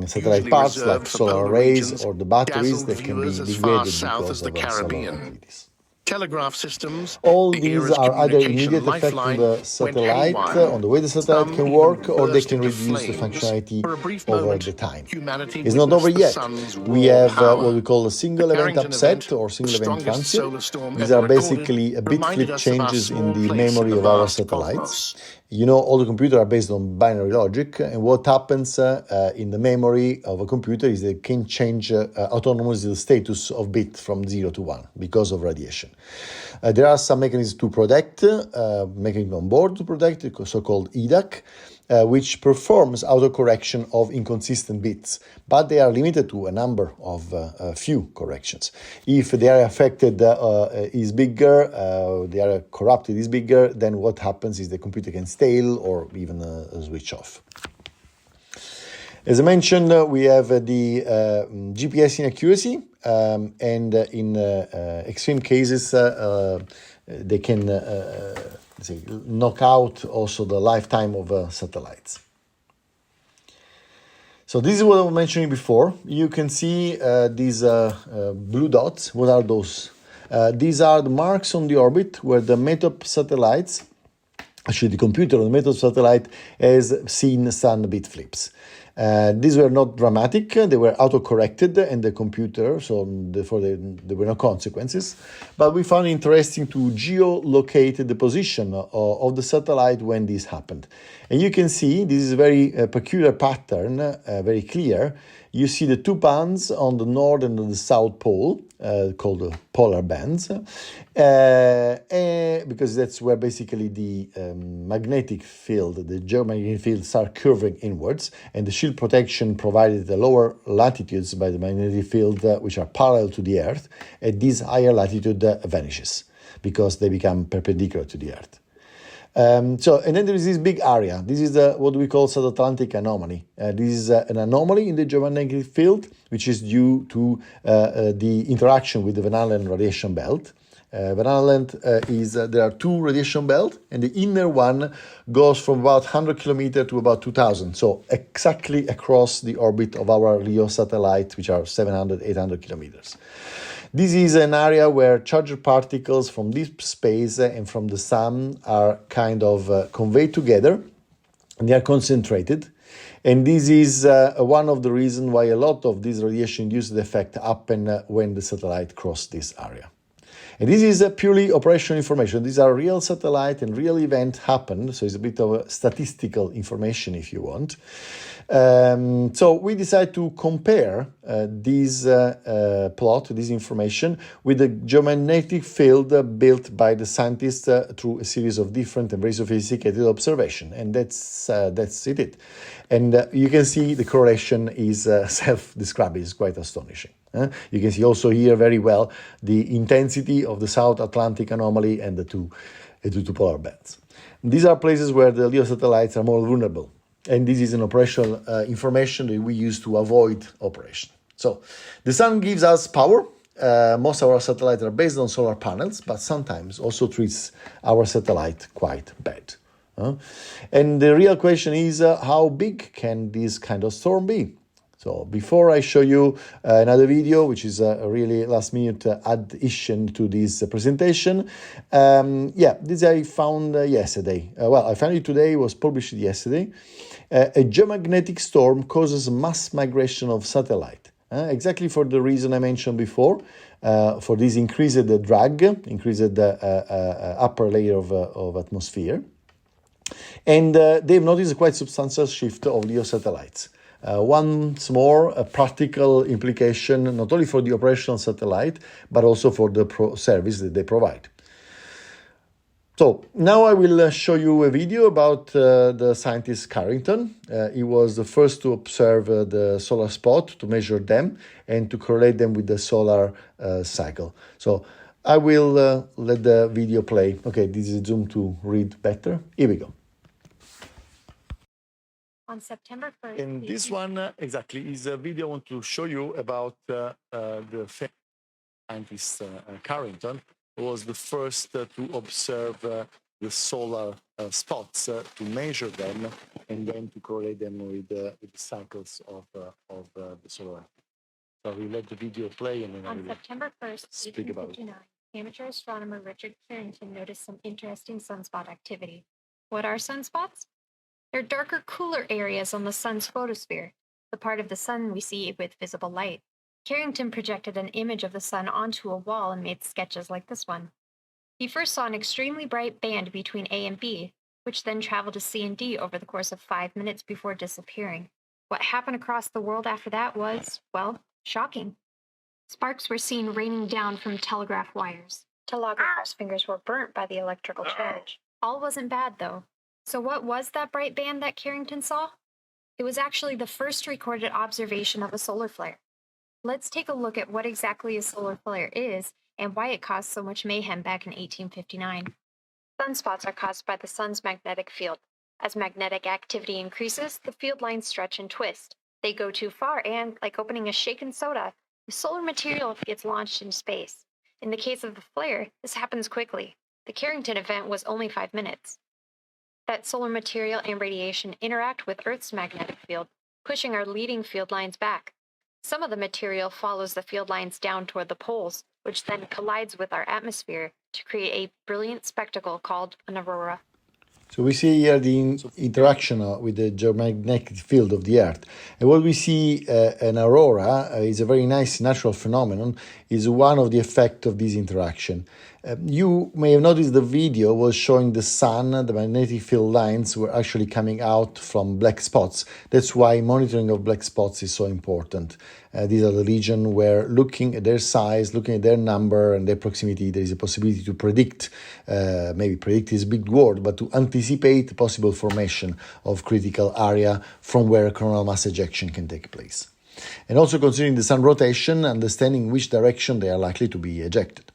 Satellite parts like solar arrays or the batteries that can be degraded because of solar activities. Telegraph systems. All these are either immediate effect on the satellite, on the way the satellite can work, or they can reduce the functionality over the time. It's not over yet. We have what we call a single event upset or single event transient. These are basically bit flip changes in the memory of our satellites. You know, all the computers are based on binary logic, and what happens in the memory of a computer is that it can change autonomously the status of bit from 0 to 1 because of radiation. There are some mechanisms to protect, mechanism on board to protect, so-called EDAC, which performs autocorrection of inconsistent bits, but they are limited to a number of few corrections. If the area affected is bigger, the area corrupted is bigger, then what happens is the computer can stale or even switch off. As I mentioned, we have the GPS inaccuracy, and in extreme cases, they can knock out also the lifetime of satellites. So this is what I was mentioning before. You can see these blue dots. What are those? These are the marks on the orbit where the METOP satellites, actually the computer on the METOP satellite, has seen some bit flips. These were not dramatic, they were auto-corrected in the computer, so therefore there were no consequences. But we found it interesting to geolocate the position of the satellite when this happened. And you can see this is a very peculiar pattern, very clear. You see the two bands on the north and the south pole, called the polar bands, because that's where basically the magnetic field, the geomagnetic field, start curving inwards, and the shield protection provided at the lower latitudes by the magnetic field, which are parallel to the Earth, at this higher latitude vanishes because they become perpendicular to the Earth. And then there is this big area. This is what we call South Atlantic anomaly. This is an anomaly in the geomagnetic field, which is due to the interaction with the Van Allen radiation belt. Van Allen there are two radiation belts, and the inner one goes from about 100 kilometers to about 2,000, so exactly across the orbit of our LEO satellite, which are 700, 800 kilometers. This is an area where charged particles from deep space and from the sun are kind of conveyed together, and they are concentrated. And this is one of the reasons why a lot of this radiation-induced effect happen when the satellite crosses this area. And this is purely operational information. These are real satellite and real event happened, so it's a bit of a statistical information if you want. So we decided to compare this plot, this information, with the geomagnetic field built by the scientists through a series of different and very sophisticated observations, and that's it. And you can see the correlation is self-described. It's quite astonishing. You can see also here very well the intensity of the South Atlantic anomaly and the two polar belts. These are places where the LEO satellites are more vulnerable. And this is an operational information that we use to avoid operation. So the sun gives us power. Most of our satellites are based on solar panels, but sometimes also treats our satellite quite bad. And the real question is, how big can this kind of storm be? So before I show you another video, which is a really last-minute addition to this presentation, this I found yesterday. I found it today, it was published yesterday. A geomagnetic storm causes mass migration of satellite, exactly for the reason I mentioned before, for this increased drag, increased upper layer of atmosphere. And they've noticed a quite substantial shift of LEO satellites. Once more, a practical implication, not only for the operational satellite, but also for the service that they provide. So now I will show you a video about the scientist Carrington. He was the first to observe the solar spot, to measure them, and to correlate them with the solar cycle. So I will let the video play. Okay, this is Zoom to read better. Here we go. On September 1st. And this one, exactly, is a video I want to show you about the scientist Carrington, who was the first to observe the solar spots, to measure them, and then to correlate them with the cycles of the solar. So we let the video play, and then on September 1st, speak about it. Amateur astronomer Richard Carrington noticed some interesting sunspot activity. What are sunspots? They're darker, cooler areas on the sun's photosphere, the part of the sun we see with visible light. Carrington projected an image of the sun onto a wall and made sketches like this one. He first saw an extremely bright band between A and B, which then traveled to C and D over the course of 5 minutes before disappearing. What happened across the world after that was, well, shocking. Sparks were seen raining down from telegraph wires. Telegraphers' fingers were burnt by the electrical charge. All wasn't bad, though. So what was that bright band that Carrington saw? It was actually the first recorded observation of a solar flare. Let's take a look at what exactly a solar flare is and why it caused so much mayhem back in 1859. Sunspots are caused by the sun's magnetic field. As magnetic activity increases, the field lines stretch and twist. They go too far and, like opening a shaken soda, the solar material gets launched into space. In the case of the flare, this happens quickly. The Carrington event was only 5 minutes. That solar material and radiation interact with Earth's magnetic field, pushing our leading field lines back. Some of the material follows the field lines down toward the poles, which then collides with our atmosphere to create a brilliant spectacle called an aurora. So we see here the interaction with the geomagnetic field of the Earth. And what we see an aurora is a very nice natural phenomenon, is one of the effects of this interaction. You may have noticed the video was showing the sun, the magnetic field lines were actually coming out from black spots. That's why monitoring of black spots is so important. These are the regions where looking at their size, looking at their number and their proximity, there is a possibility to predict, maybe predict is a big word, but to anticipate possible formation of critical area from where coronal mass ejection can take place. And also considering the sun rotation, understanding which direction they are likely to be ejected.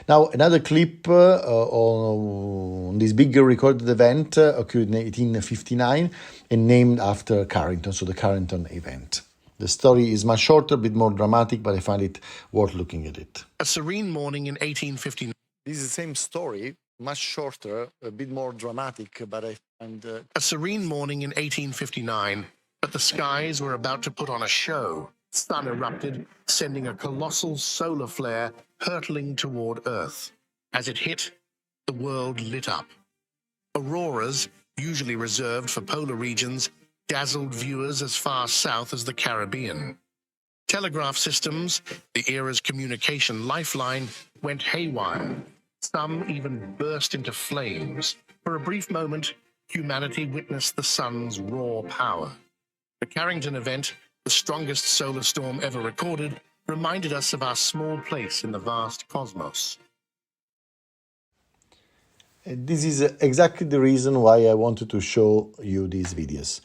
Now, another clip on this big recorded event occurred in 1859 and named after Carrington, so the Carrington event. The story is much shorter, a bit more dramatic, but I find it worth looking at it. A serene morning in 1859. This is the same story, much shorter, a bit more dramatic, but I find... A serene morning in 1859, but the skies were about to put on a show. Sun erupted, sending a colossal solar flare hurtling toward Earth. As it hit, the world lit up. Auroras, usually reserved for polar regions, dazzled viewers as far south as the Caribbean. Telegraph systems, the era's communication lifeline, went haywire. Some even burst into flames. For a brief moment, humanity witnessed the sun's raw power. The Carrington event, the strongest solar storm ever recorded, reminded us of our small place in the vast cosmos. This is exactly the reason why I wanted to show you these videos.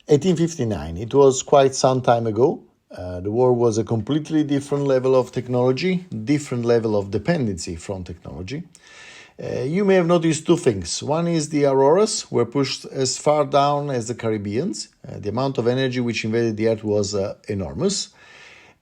1859, it was quite some time ago. The world was a completely different level of technology, different level of dependency from technology. You may have noticed two things. One is the auroras were pushed as far down as the Caribbeans. The amount of energy which invaded the Earth was enormous.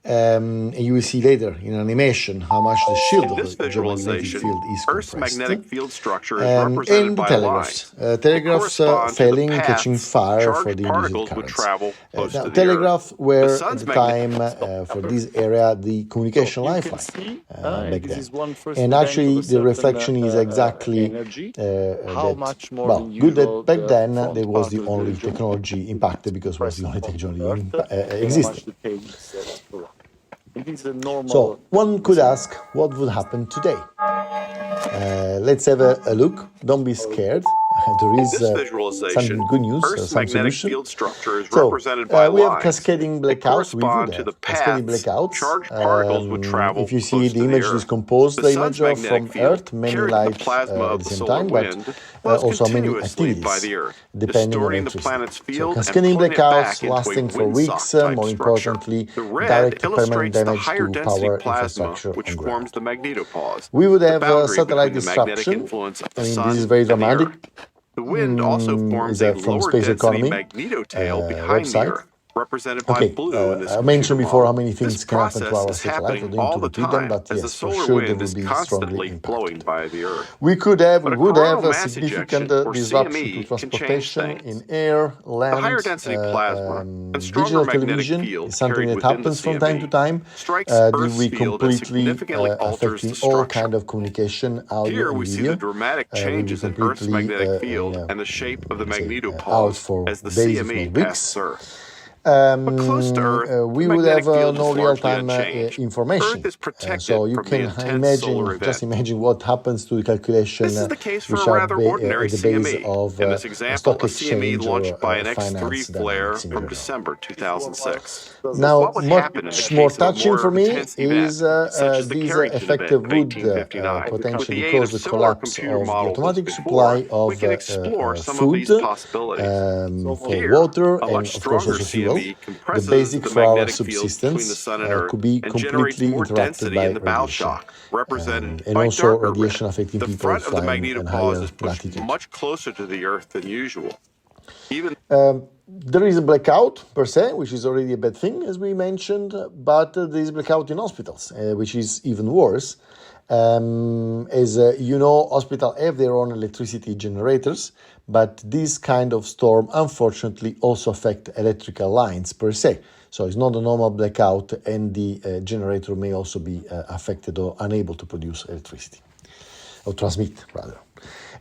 And you will see later in animation how much the shield of the geomagnetic field is compressed. Earth's magnetic field structure is represented and by telegraphs. lines. Telegraphs failing, catching fire for the induced currents. Now, telegraph were at the time for this area the communication lifeline back then. And actually the reflection is exactly that. Well, good that back then there was the only technology impacted because it was the only technology existing. So one could ask, what would happen today? Let's have a look. Don't be scared. There is some good news, some solution. Field structure is So represented by we have lines cascading blackouts. We correspond would to the have cascading paths blackouts. charged particles would travel If you see close the to image Earth. discompose the sun's image from magnetic field Earth, many carried the lights plasma at of the the same solar time, wind but also many continuously by activities the Earth, depending on distorting the electricity. planet's So field and cascading pulling it blackouts back into a lasting for windsock weeks, type more structure. importantly, The red direct permanent illustrates the damage higher to density power plasma, infrastructure which on forms ground. the magnetopause. We would the have boundary satellite between the magnetic disruption. influence of I the mean, sun this is very and the dramatic. Earth. The wind also forms a From lower Space density Economy magnetotail behind the website. Earth, represented by Okay, blue in this I mentioned computer before how model. many things This can happen to process our is satellite. I happening don't all need to the repeat them, time but as the yes, for solar sure they wind will is be strongly constantly blowing impacted. by the Earth. We But a would have coronal a mass significant ejection, or disruption CME, to can change transportation things. in air, The higher land, density plasma and stronger digital magnetic television field is something carried that within the happens from time to CME time. strikes This Earth's will be field and completely significantly alters affecting the all structure. kind of communication, audio Here and we see video. the dramatic Will be changes in Earth's completely magnetic field and the shape of the out magnetopause for as the days, if CME not passes weeks. Earth. But close to Earth, We the would magnetic have field no is largely real-time unchanged. information. Earth is protected So you from the can intense solar just event. imagine what happens to the calculation This is the case for which a are rather ordinary at the base CME. of In this a example, stock a CME exchange launched or by an finance X3 flare dynamics in from general. December 2006. Now, What would happen in the much more case of a touching for more me intense event, is such as the this Carrington effective event of would 1859? With potentially the aid cause of the similar collapse computer of the models as automatic before, supply we of can explore some of food these possibilities. for Here, water a and much of course stronger also fuel. CME The compresses basic the for our magnetic field between the subsistence sun and Earth could be and generates completely more interrupted density by in the bow radiation. shock, represented And by also darker radiation red. affecting The people front of the flying in magnetopause higher is pushed latitude. much closer to the Earth than usual. Even There is a blackout per se, which is already a bad thing, as we mentioned, but there is blackout in hospitals, which is even worse. As you know, hospitals have their own electricity generators, but this kind of storm unfortunately also affect electrical lines per se. So it's not a normal blackout, and the generator may also be affected or unable to produce electricity. or transmit rather.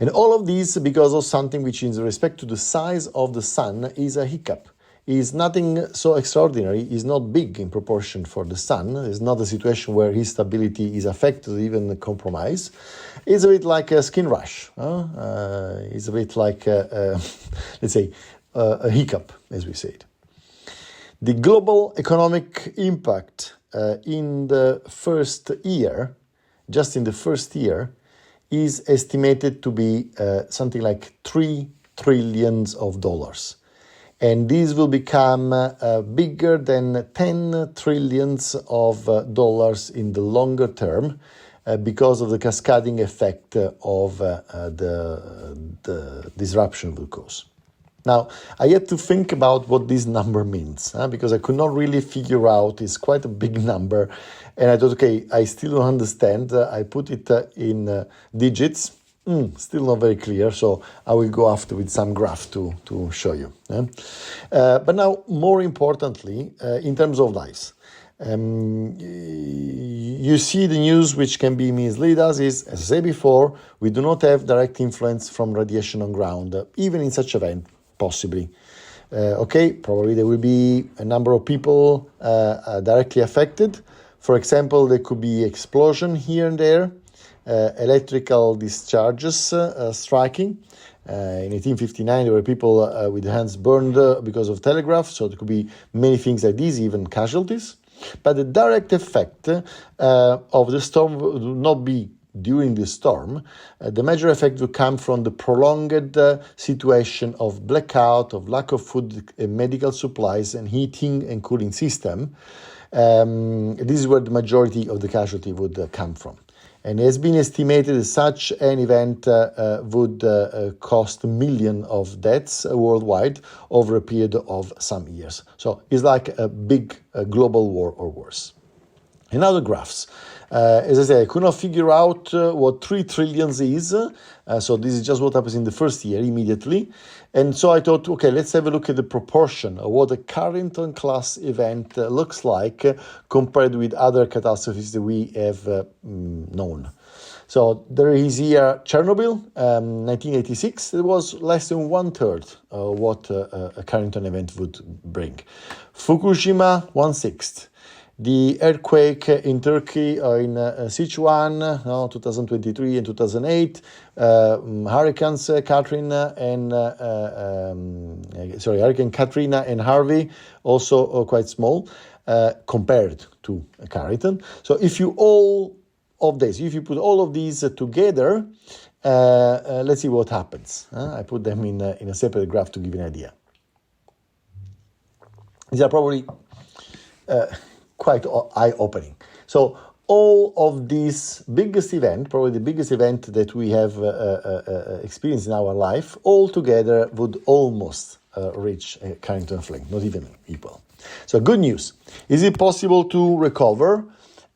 And all of these because of something which, in respect to the size of the sun, is a hiccup. Is nothing so extraordinary, is not big in proportion for the sun. It's not a situation where his stability is affected, even compromised. It's a bit like a skin rash. It's a bit like, let's say, a hiccup, as we said. The global economic impact in the first year, just in the first year, is estimated to be something like $3 trillion. And these will become bigger than 10 trillions of dollars in the longer term because of the cascading effect of the disruption will cause. Now, I had to think about what this number means, because I could not really figure out. It's quite a big number. And I thought, okay, I still don't understand. I put it in digits. Still not very clear, so I will go after with some graph to show you. But now, more importantly, in terms of lives, you see the news which can be mislead us is, as I said before, we do not have direct influence from radiation on ground, even in such event, possibly. Probably there will be a number of people directly affected. For example, there could be explosion here and there. Electrical discharges striking. In 1859, there were people with their hands burned because of telegraph, so there could be many things like these, even casualties. But the direct effect of the storm will not be during the storm. The major effect will come from the prolonged situation of blackout, of lack of food, medical supplies, and heating and cooling system. This is where the majority of the casualty would come from. And it has been estimated that such an event would cost millions of deaths worldwide over a period of some years. So it's like a big global war or worse. In other graphs, as I said, I could not figure out what 3 trillions is. So this is just what happens in the first year immediately. And so I thought, okay, let's have a look at the proportion of what a Carrington-class event looks like compared with other catastrophes that we have known. So there is here Chernobyl, 1986. It was less than 1/3 of what a Carrington event would bring. Fukushima, 1/6. The earthquake in Turkey in Sichuan, 2023 and 2008, hurricanes Katrina and Harvey, also quite small compared to Carrington. So if you put all of these together, let's see what happens. I put them in a separate graph to give you an idea. These are probably quite eye-opening. So all of these biggest event, probably the biggest event that we have experienced in our life, all together would almost reach Carrington flame, not even equal. So good news. Is it possible to recover?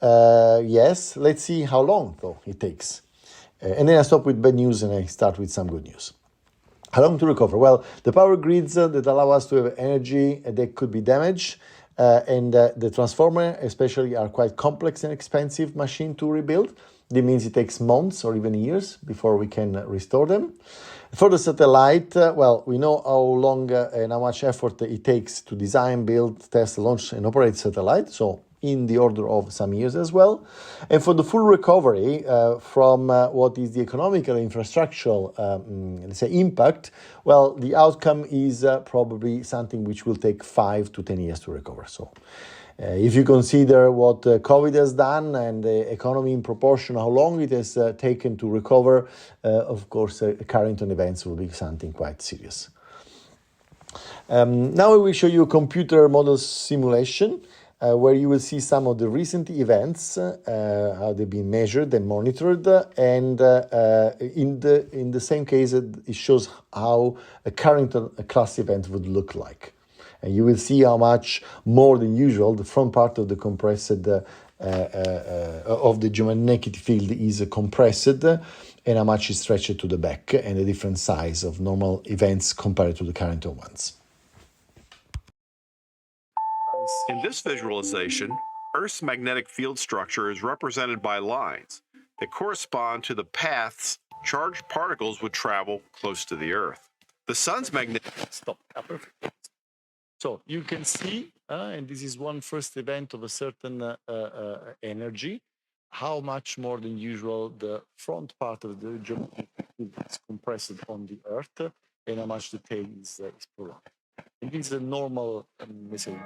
Yes. Let's see how long, though, it takes. And then I stop with bad news and I start with some good news. How long to recover? Well, the power grids that allow us to have energy, they could be damaged. And the transformer especially are quite complex and expensive machine to rebuild. That means it takes months or even years before we can restore them. For the satellite, we know how long and how much effort it takes to design, build, test, launch, and operate satellite. So in the order of some years as well. And for the full recovery from what is the economical and infrastructural, impact, the outcome is probably something which will take 5 to 10 years to recover. So if you consider what COVID has done and the economy in proportion, how long it has taken to recover, of course, Carrington events will be something quite serious. Now I will show you a computer model simulation where you will see some of the recent events, how they've been measured and monitored, and in the same case, it shows how a Carrington class event would look like. And you will see how much more than usual the front part of the compressed of the geomagnetic field is compressed, and how much is stretched to the back, and the different size of normal events compared to the Carrington ones. In this visualization, Earth's magnetic field structure is represented by lines. that correspond to the paths charged particles would travel close to the Earth. The sun's magnetic... Stop. Perfect. So you can see, and this is one first event of a certain energy, how much more than usual the front part of the geometric field is compressed on the Earth, and how much the tail is prolonged. And this is a normal, missile.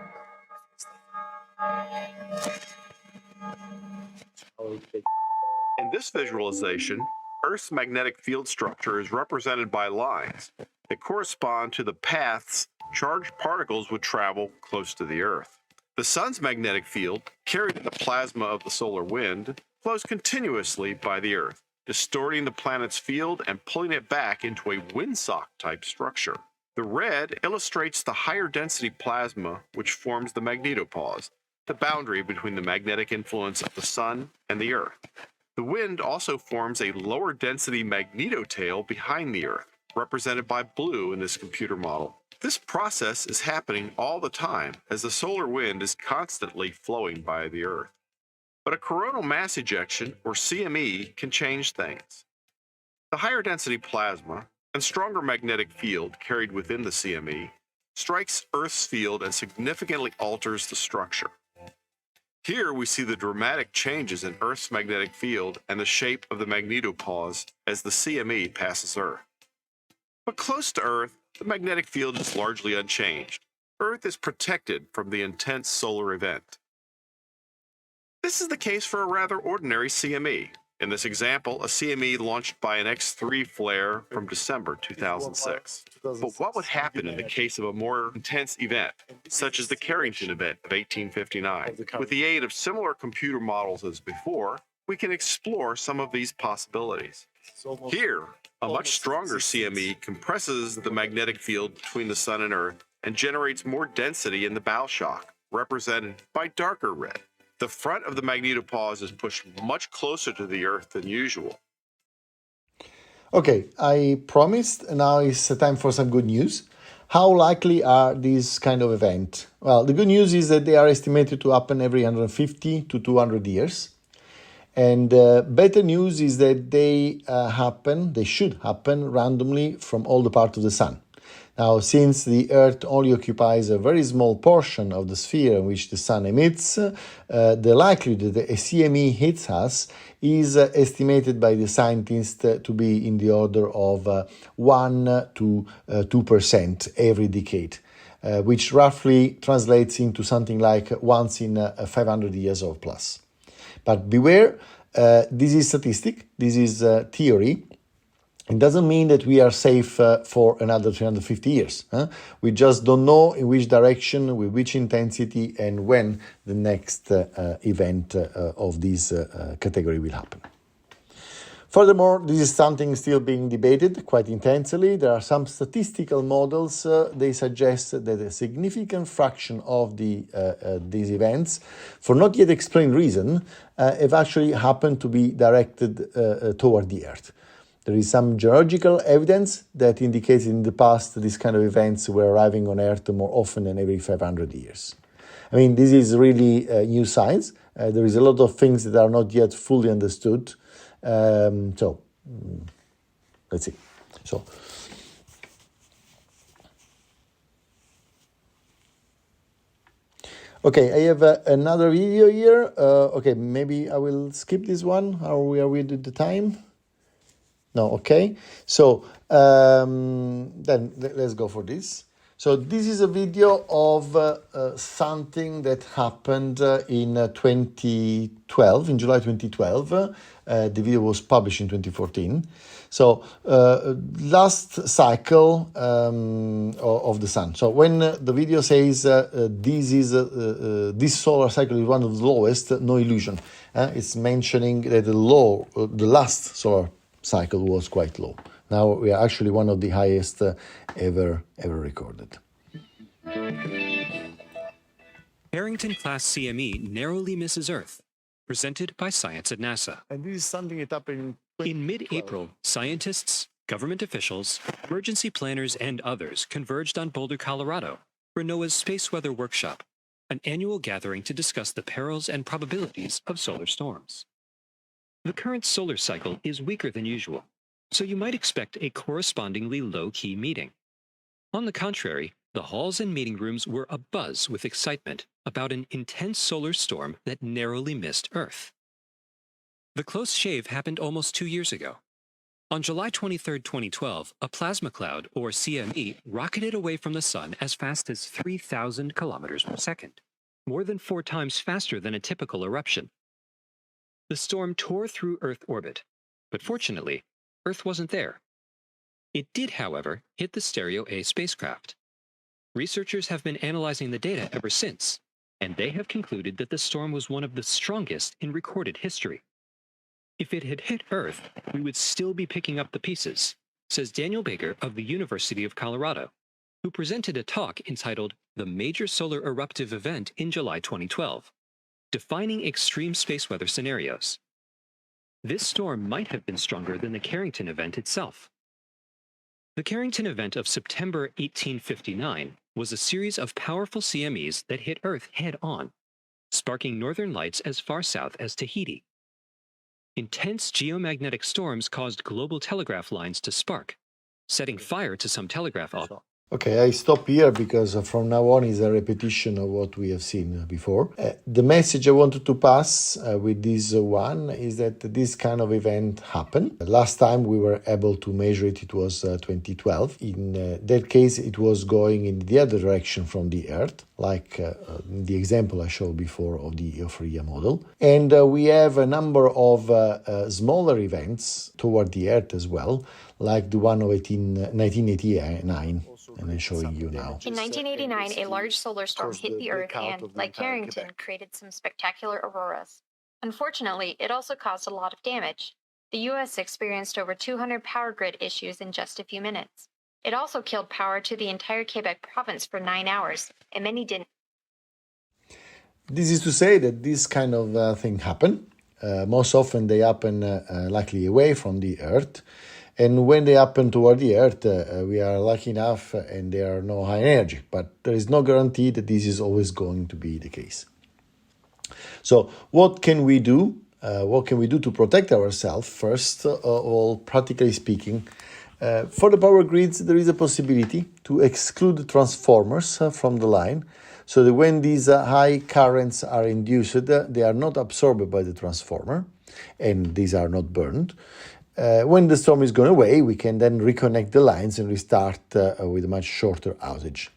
In this visualization, Earth's magnetic field structure is represented by lines that correspond to the paths charged particles would travel close to the Earth. The sun's magnetic field, carried in the plasma of the solar wind, flows continuously by the Earth, distorting the planet's field and pulling it back into a windsock-type structure. The red illustrates the higher density plasma which forms the magnetopause, the boundary between the magnetic influence of the sun and the Earth. The wind also forms a lower density magnetotail behind the Earth, represented by blue in this computer model. This process is happening all the time as the solar wind is constantly flowing by the Earth. But a coronal mass ejection, or CME, can change things. The higher density plasma and stronger magnetic field carried within the CME strikes Earth's field and significantly alters the structure. Here we see the dramatic changes in Earth's magnetic field and the shape of the magnetopause as the CME passes Earth. But close to Earth, the magnetic field is largely unchanged. Earth is protected from the intense solar event. This is the case for a rather ordinary CME. In this example, a CME launched by an X3 flare from December 2006. But what would happen in the case of a more intense event, such as the Carrington event of 1859? With the aid of similar computer models as before, we can explore some of these possibilities. Here, a much stronger CME compresses the magnetic field between the sun and Earth and generates more density in the bow shock, represented by darker red. The front of the magnetopause is pushed much closer to the Earth than usual. Okay, I promised now it's time for some good news. How likely are these kind of events? Well, the good news is that they are estimated to happen every 150 to 200 years. And better news is that they should happen randomly from all the parts of the sun. Now, since the Earth only occupies a very small portion of the sphere in which the sun emits, the likelihood that a CME hits us is estimated by the scientists to be in the order of 1 to 2% every decade, which roughly translates into something like once in 500 years or plus. But beware, this is statistic, this is theory. It doesn't mean that we are safe for another 350 years. We just don't know in which direction, with which intensity, and when the next event of this category will happen. Furthermore, this is something still being debated quite intensely. There are some statistical models. They suggest that a significant fraction of these events, for not yet explained reason, have actually happened to be directed toward the Earth. There is some geological evidence that indicates in the past these kind of events were arriving on Earth more often than every 500 years. I mean, this is really new science. There is a lot of things that are not yet fully understood. Let's see. So, okay, I have another video here. Okay, maybe I will skip this one. Are we with the time? No, okay. So then let's go for this. So this is a video of something that happened in 2012, in July 2012. The video was published in 2014. So last cycle of the sun. So when the video says this solar cycle is one of the lowest, no illusion. It's mentioning that the last solar cycle was quite low. Now we are actually one of the highest ever recorded. Carrington-class CME narrowly misses Earth, presented by Science at NASA. And this is something that happened In mid-April, scientists, government officials, emergency planners, and others converged on Boulder, Colorado for NOAA's Space Weather Workshop, an annual gathering to discuss the perils and probabilities of solar storms. The current solar cycle is weaker than usual, so you might expect a correspondingly low-key meeting. On the contrary, the halls and meeting rooms were abuzz with excitement about an intense solar storm that narrowly missed Earth. The close shave happened almost 2 years ago. On July 23, 2012, a plasma cloud, or CME, rocketed away from the Sun as fast as 3,000 kilometers per second, more than 4 times faster than a typical eruption. The storm tore through Earth orbit, but fortunately, Earth wasn't there. It did, however, hit the Stereo A spacecraft. Researchers have been analyzing the data ever since, and they have concluded that the storm was one of the strongest in recorded history. If it had hit Earth, we would still be picking up the pieces, says Daniel Baker of the University of Colorado, who presented a talk entitled The Major Solar Eruptive Event in July 2012, Defining Extreme Space Weather Scenarios. This storm might have been stronger than the Carrington event itself. The Carrington event of September 1859 was a series of powerful CMEs that hit Earth head-on, sparking northern lights as far south as Tahiti. Intense geomagnetic storms caused global telegraph lines to spark, setting fire to some telegraph offices. Okay, I stop here because from now on is a repetition of what we have seen before. The message I wanted to pass with this one is that this kind of event happened. Last time we were able to measure it, it was 2012. In that case, it was going in the other direction from the Earth, like the example I showed before of the Euphoria model. And we have a number of smaller events toward the Earth as well, like the one of 1989. And I'm showing you now. In 1989, a large solar storm hit the Earth and, like Carrington, created some spectacular auroras. Unfortunately, it also caused a lot of damage. The U.S. experienced over 200 power grid issues in just a few minutes. It also killed power to the entire Quebec province for 9 hours, and many didn't. This is to say that this kind of thing happen. Most often they happen likely away from the Earth. And when they happen toward the Earth, we are lucky enough and they are no high energy. But there is no guarantee that this is always going to be the case. So what can we do? What can we do to protect ourselves? First of all, practically speaking, for the power grids, there is a possibility to exclude transformers from the line so that when these high currents are induced, they are not absorbed by the transformer and these are not burned. When the storm is gone away, we can then reconnect the lines and restart with a much shorter outage.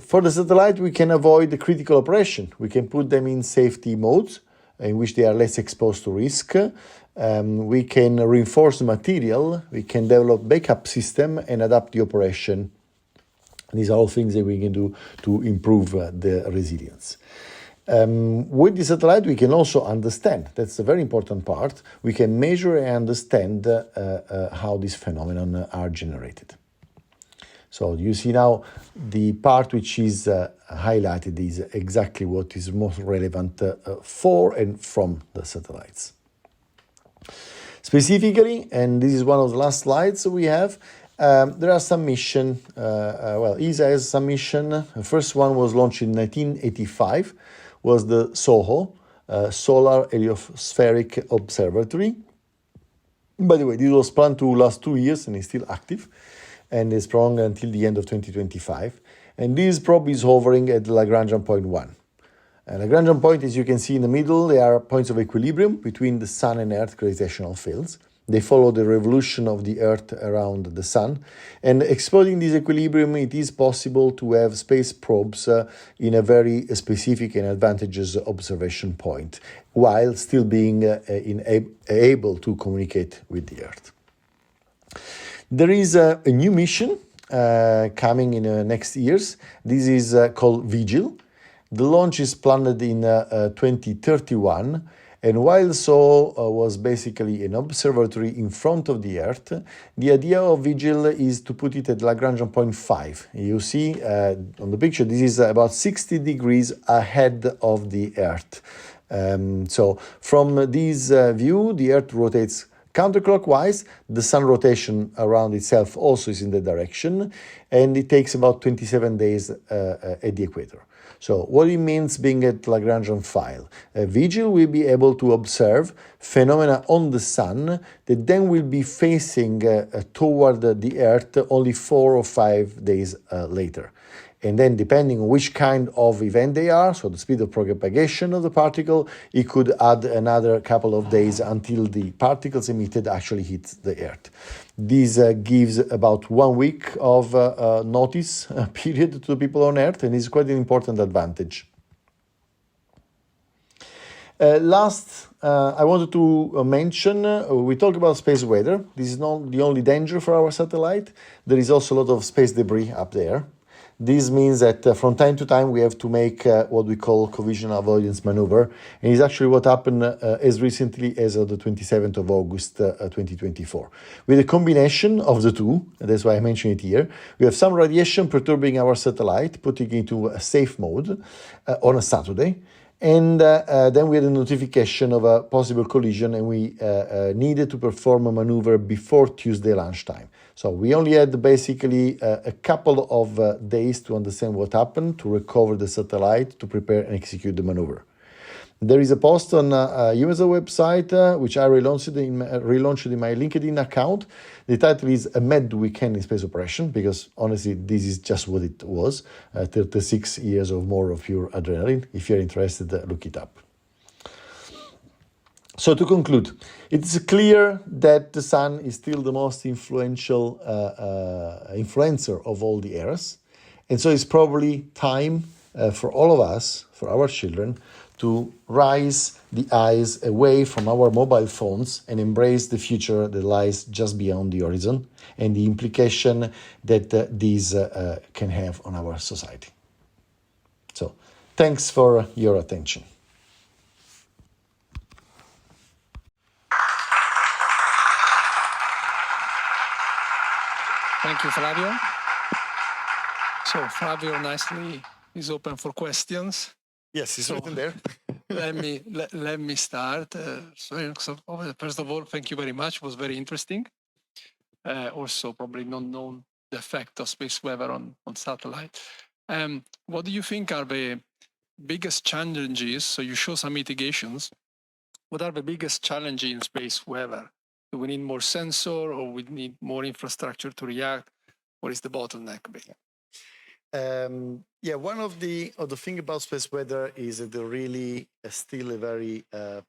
For the satellite, we can avoid the critical operation. We can put them in safety modes in which they are less exposed to risk. We can reinforce the material. We can develop backup system and adapt the operation. These are all things that we can do to improve the resilience. With the satellite, we can also understand, that's a very important part, we can measure and understand how these phenomena are generated. So you see now the part which is highlighted is exactly what is most relevant for and from the satellites. Specifically, and this is one of the last slides we have, there are some missions. ESA has some mission. The first one was launched in 1985. Was the SOHO, Solar Heliospheric Observatory. By the way, this was planned to last 2 years and is still active and is strong until the end of 2025. And this probe is hovering at Lagrangian point 1. Lagrangian point, as you can see in the middle, they are points of equilibrium between the Sun and Earth gravitational fields. They follow the revolution of the Earth around the Sun. And exploiting this equilibrium, it is possible to have space probes in a very specific and advantageous observation point, while still being able to communicate with the Earth. There is a new mission coming in next years. This is called Vigil. The launch is planned in 2031. And while SOHO was basically an observatory in front of the Earth, the idea of Vigil is to put it at Lagrangian point 5. You see on the picture, this is about 60 degrees ahead of the Earth. So from this view, the Earth rotates Counterclockwise, the sun rotation around itself also is in the direction, and it takes about 27 days at the equator. So what it means being at Lagrangian file. Vigil will be able to observe phenomena on the sun that then will be facing toward the Earth only 4 or 5 days later. And then depending on which kind of event they are, so the speed of propagation of the particle, it could add another couple of days until the particles emitted actually hit the Earth. This gives about 1 week of notice period to people on Earth, and is quite an important advantage. Last, I wanted to mention, we talk about space weather. This is not the only danger for our satellite. There is also a lot of space debris up there. This means that from time to time we have to make what we call collision avoidance maneuver, and it's actually what happened as recently as the 27th of August 2024. With a combination of the two, that's why I mention it here, we have some radiation perturbing our satellite, putting it into a safe mode on a Saturday. And then we had a notification of a possible collision, and we needed to perform a maneuver before Tuesday lunchtime. So we only had basically a couple of days to understand what happened, to recover the satellite, to prepare and execute the maneuver. There is a post on UMESA website, which I relaunched in my LinkedIn account. The title is A Mad Weekend in Space Operation, because honestly, this is just what it was. 36 years or more of pure adrenaline. If you're interested, look it up. So to conclude, it's clear that the sun is still the most influential influencer of all the eras. And so it's probably time for all of us, for our children, to raise the eyes away from our mobile phones and embrace the future that lies just beyond the horizon, and the implication that these can have on our society. So, thanks for your attention. Thank you, Flavio. So Flavio nicely is open for questions. Yes, it's written there. let me start. So first of all, thank you very much. It was very interesting. Also, probably not known the effect of space weather on satellite. What do you think are the biggest challenges? So you show some mitigations. What are the biggest challenges in space weather? Do we need more sensor, or we need more infrastructure to react? What is the bottleneck? One of the thing about space weather is that they're really still a very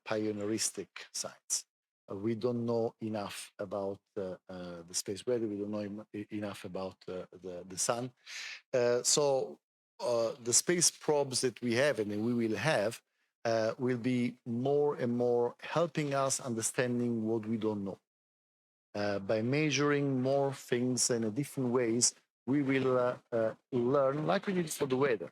pioneeristic science. We don't know enough about the space weather. We don't know enough about the sun. So the space probes that we have and that we will have will be more and more helping us understanding what we don't know. By measuring more things in different ways, we will learn, like we did for the weather.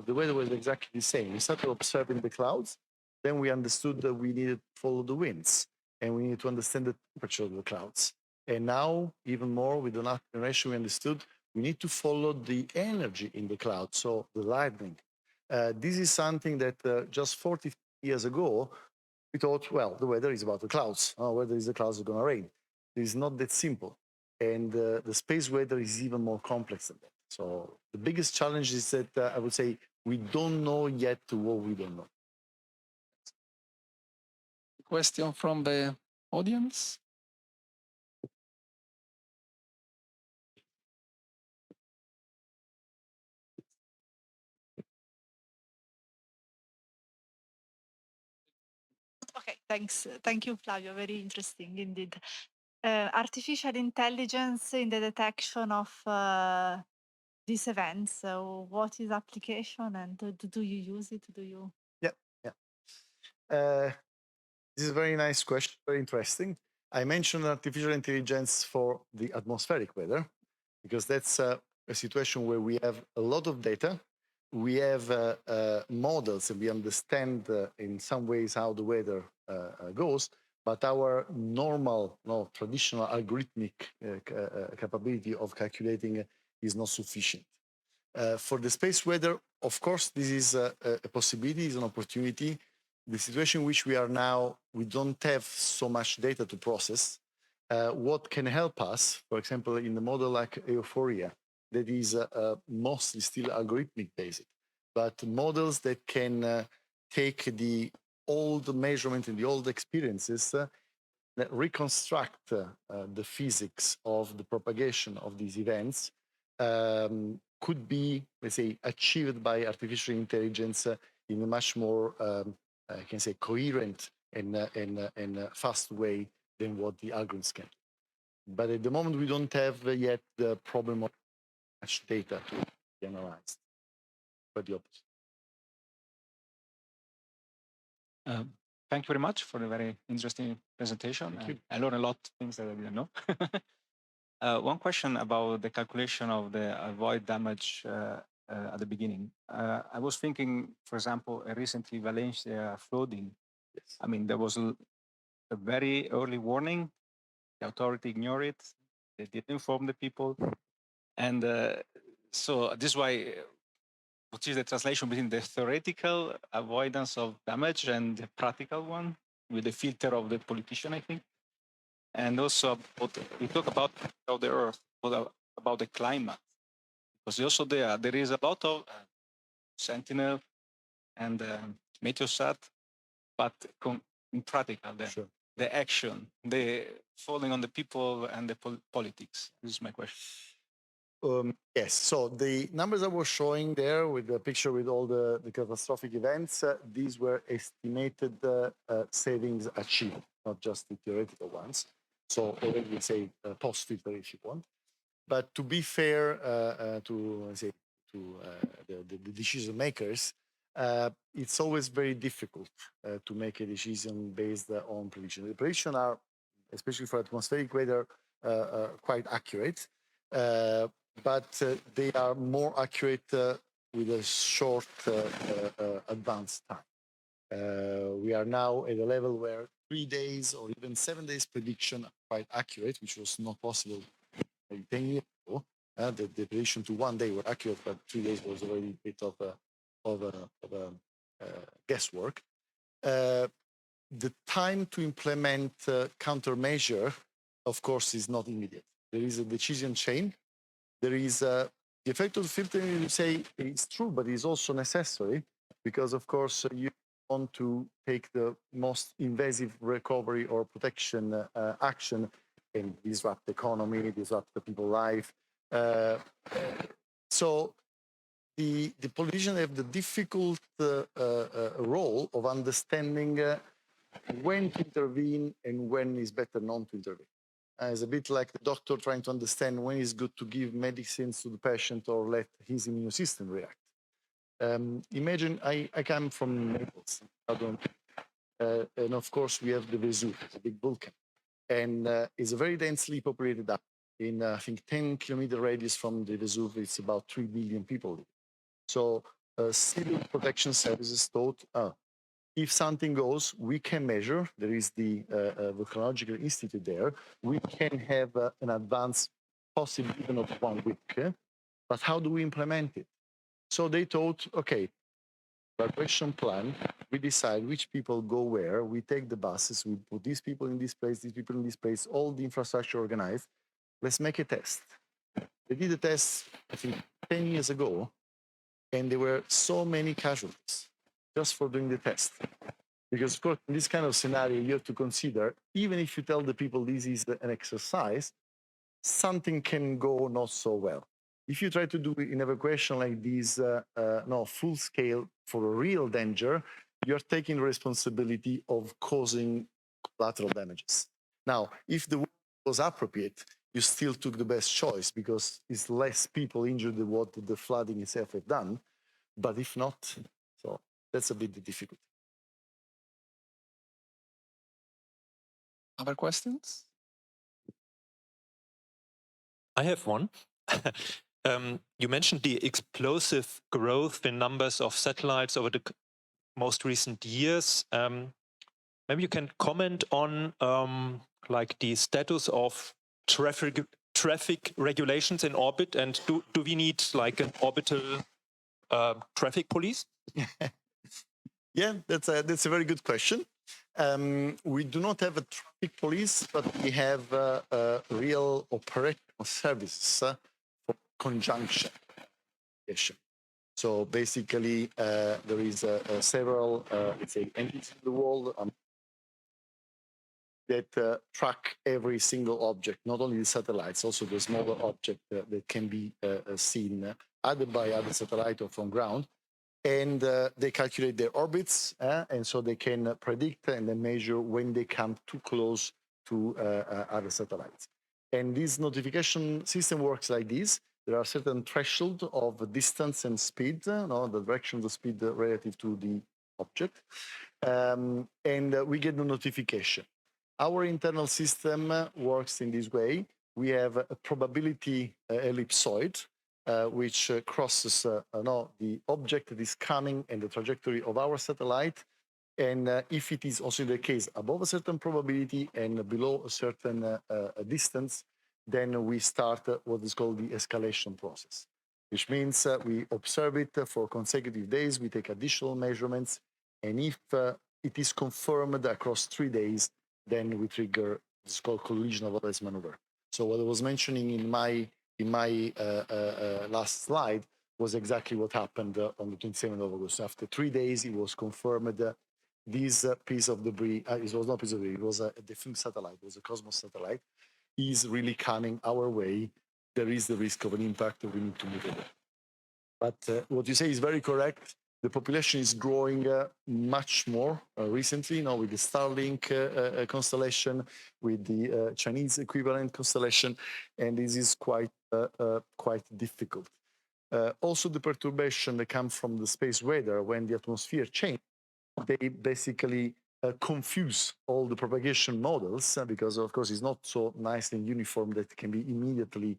The weather was exactly the same. We started observing the clouds, then we understood that we needed to follow the winds, and we needed to understand the temperature of the clouds. And now, even more, with the last generation, we understood we need to follow the energy in the cloud, so the lightning. This is something that just 40 years ago, we thought, well, the weather is about the clouds. Whether it's the clouds are going to rain. It's not that simple. And the space weather is even more complex than that. So the biggest challenge is that I would say we don't know yet what we don't know. Question from the audience? Okay, thanks. Thank you, Flavio. Very interesting indeed. Artificial intelligence in the detection of these events. So what is application, and do you use it? Do you? Yeah. This is a very nice question, very interesting. I mentioned artificial intelligence for the atmospheric weather, because that's a situation where we have a lot of data. We have models, and we understand in some ways how the weather goes, but our normal, traditional algorithmic capability of calculating is not sufficient. For the space weather, of course, this is a possibility, is an opportunity. the situation in which we are now, we don't have so much data to process. What can help us, for example, in the model like Euphoria, that is mostly still algorithmic based, but models that can take the old measurement and the old experiences, that reconstruct the physics of the propagation of these events, could be, let's say, achieved by artificial intelligence in a much more, I can say, coherent and fast way than what the algorithms can. But at the moment, we don't have yet the problem of much data to be analyzed, but the opposite. Thank you very much for a very interesting presentation. Thank you. I learned a lot of things that I didn't know. One question about the calculation of the avoid damage at the beginning. I was thinking, for example, recently Valencia flooding. Yes. I mean, there was a very early warning. The authority ignored it. They didn't inform the people. And so this is why, what is the translation between the theoretical avoidance of damage and the practical one with the filter of the politician, I think? And also, we talk about the earth, about the climate. Because also there is a lot of Sentinel and Meteosat, but in practical, Sure. the action, the falling on the people and the politics. This is my question. Yes, so the numbers I was showing there with the picture with all the catastrophic events, these were estimated savings achieved, not just the theoretical ones. So already we say post-filter if you want. But to be fair to the decision makers, it's always very difficult to make a decision based on prediction. The predictions are, especially for atmospheric weather, quite accurate. But they are more accurate with a short advance time. We are now at a level where 3 days or even 7 days prediction are quite accurate, which was not possible 10 years ago. The prediction to 1 day were accurate, but 3 days was already a bit of guesswork. The time to implement countermeasure, of course, is not immediate. There is a decision chain. There is the effect of filtering, you say, is true, but it's also necessary because, of course, you want to take the most invasive recovery or protection action and disrupt the economy, disrupt the people's life. So the politicians have the difficult role of understanding when to intervene and when is better not to intervene. It's a bit like the doctor trying to understand when it's good to give medicines to the patient or let his immune system react. Imagine I come from Naples, and of course we have the Vesuve, it's a big volcano, and it's a very densely populated island. In I think 10-kilometer radius from the Vesuve, it's about 3 billion people. So civil protection services thought, if something goes, we can measure. There is the Volcanological Institute there. We can have an advance, possibly even of 1 week. But how do we implement it? So they thought, okay, evacuation plan. We decide which people go where. We take the buses. We put these people in this place, these people in this place. All the infrastructure organized. Let's make a test. They did a test, I think, 10 years ago, and there were so many casualties just for doing the test. Because, of course, in this kind of scenario, you have to consider, even if you tell the people this is an exercise, something can go not so well. If you try to do an evacuation like this, full scale for a real danger, you're taking responsibility of causing collateral damages. Now, if the work was appropriate, you still took the best choice because it's less people injured than what the flooding itself had done. But if not, so that's a bit the difficulty. Other questions? I have one. You mentioned the explosive growth in numbers of satellites over the most recent years. Maybe you can comment on like the status of traffic regulations in orbit, and do we need like an orbital traffic police? Yeah, that's a very good question. We do not have a traffic police, but we have real operational services for conjunction. So basically, there is several, let's say, entities in the world that track every single object, not only the satellites, also the smaller object that can be seen either by other satellite or from ground. And they calculate their orbits, and so they can predict and then measure when they come too close to other satellites. And this notification system works like this. There are certain thresholds of distance and speed, the direction of the speed relative to the object, and we get the notification. Our internal system works in this way. We have a probability ellipsoid, which crosses the object that is coming and the trajectory of our satellite. And if it is also the case above a certain probability and below a certain distance, then we start what is called the escalation process, which means we observe it for consecutive days, we take additional measurements, and if it is confirmed across 3 days, then we trigger this called collision avoidance maneuver. So what I was mentioning in my last slide was exactly what happened on the 27th of August. After 3 days, it was confirmed that this piece of debris, it was not a piece of debris, it was a different satellite, it was a Cosmos satellite, is really coming our way. There is the risk of an impact that we need to mitigate. But what you say is very correct. The population is growing much more recently, with the Starlink constellation, with the Chinese equivalent constellation, and this is quite difficult. Also, the perturbation that comes from the space weather when the atmosphere changes, they basically confuse all the propagation models because, of course, it's not so nice and uniform that it can be immediately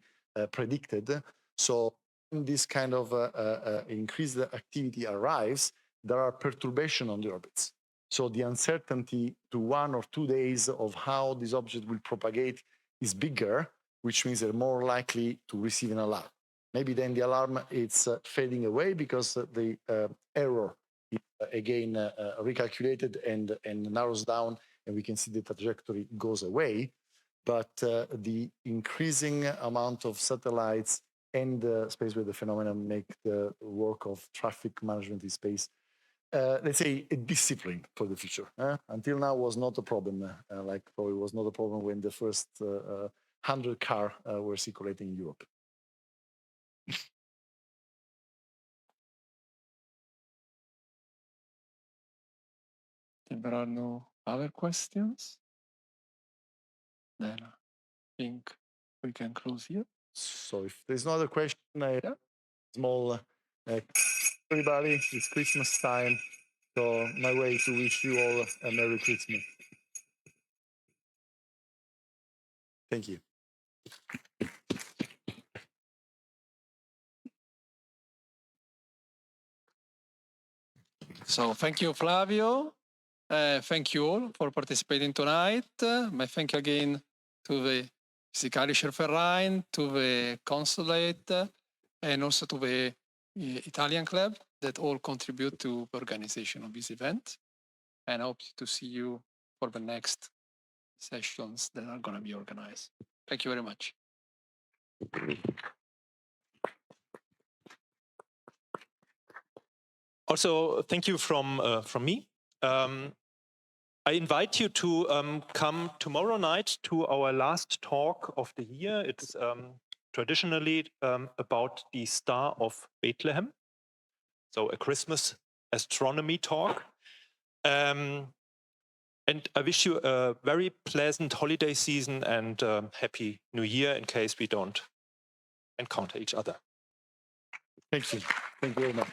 predicted. So when this kind of increased activity arrives, there are perturbations on the orbits. So the uncertainty to 1 or 2 days of how this object will propagate is bigger, which means they're more likely to receive an alarm. Maybe then the alarm is fading away because the error is again recalculated and narrows down, and we can see the trajectory goes away. But the increasing amount of satellites and the space weather phenomena make the work of traffic management in space, let's say, a discipline for the future. Until now was not a problem, like probably was not a problem when the first 100 cars were circulating in Europe. If there are no other questions, then I think we can close here. So if there's no other question, small, everybody, it's Christmas time. So my way to wish you all a Merry Christmas. Thank you. So thank you, Flavio. Thank you all for participating tonight. My thank you again to the Physikalischer to the consulate, and also to the Italian club that all contribute to the organization of this event. And I hope to see you for the next sessions that are going to be organized. Thank you very much. Also, thank you from me. I invite you to come tomorrow night to our last talk of the year. It's traditionally about the Star of Bethlehem, so a Christmas astronomy talk. And I wish you a very pleasant holiday season and Happy New Year in case we don't encounter each other. Thank you. Thank you very much.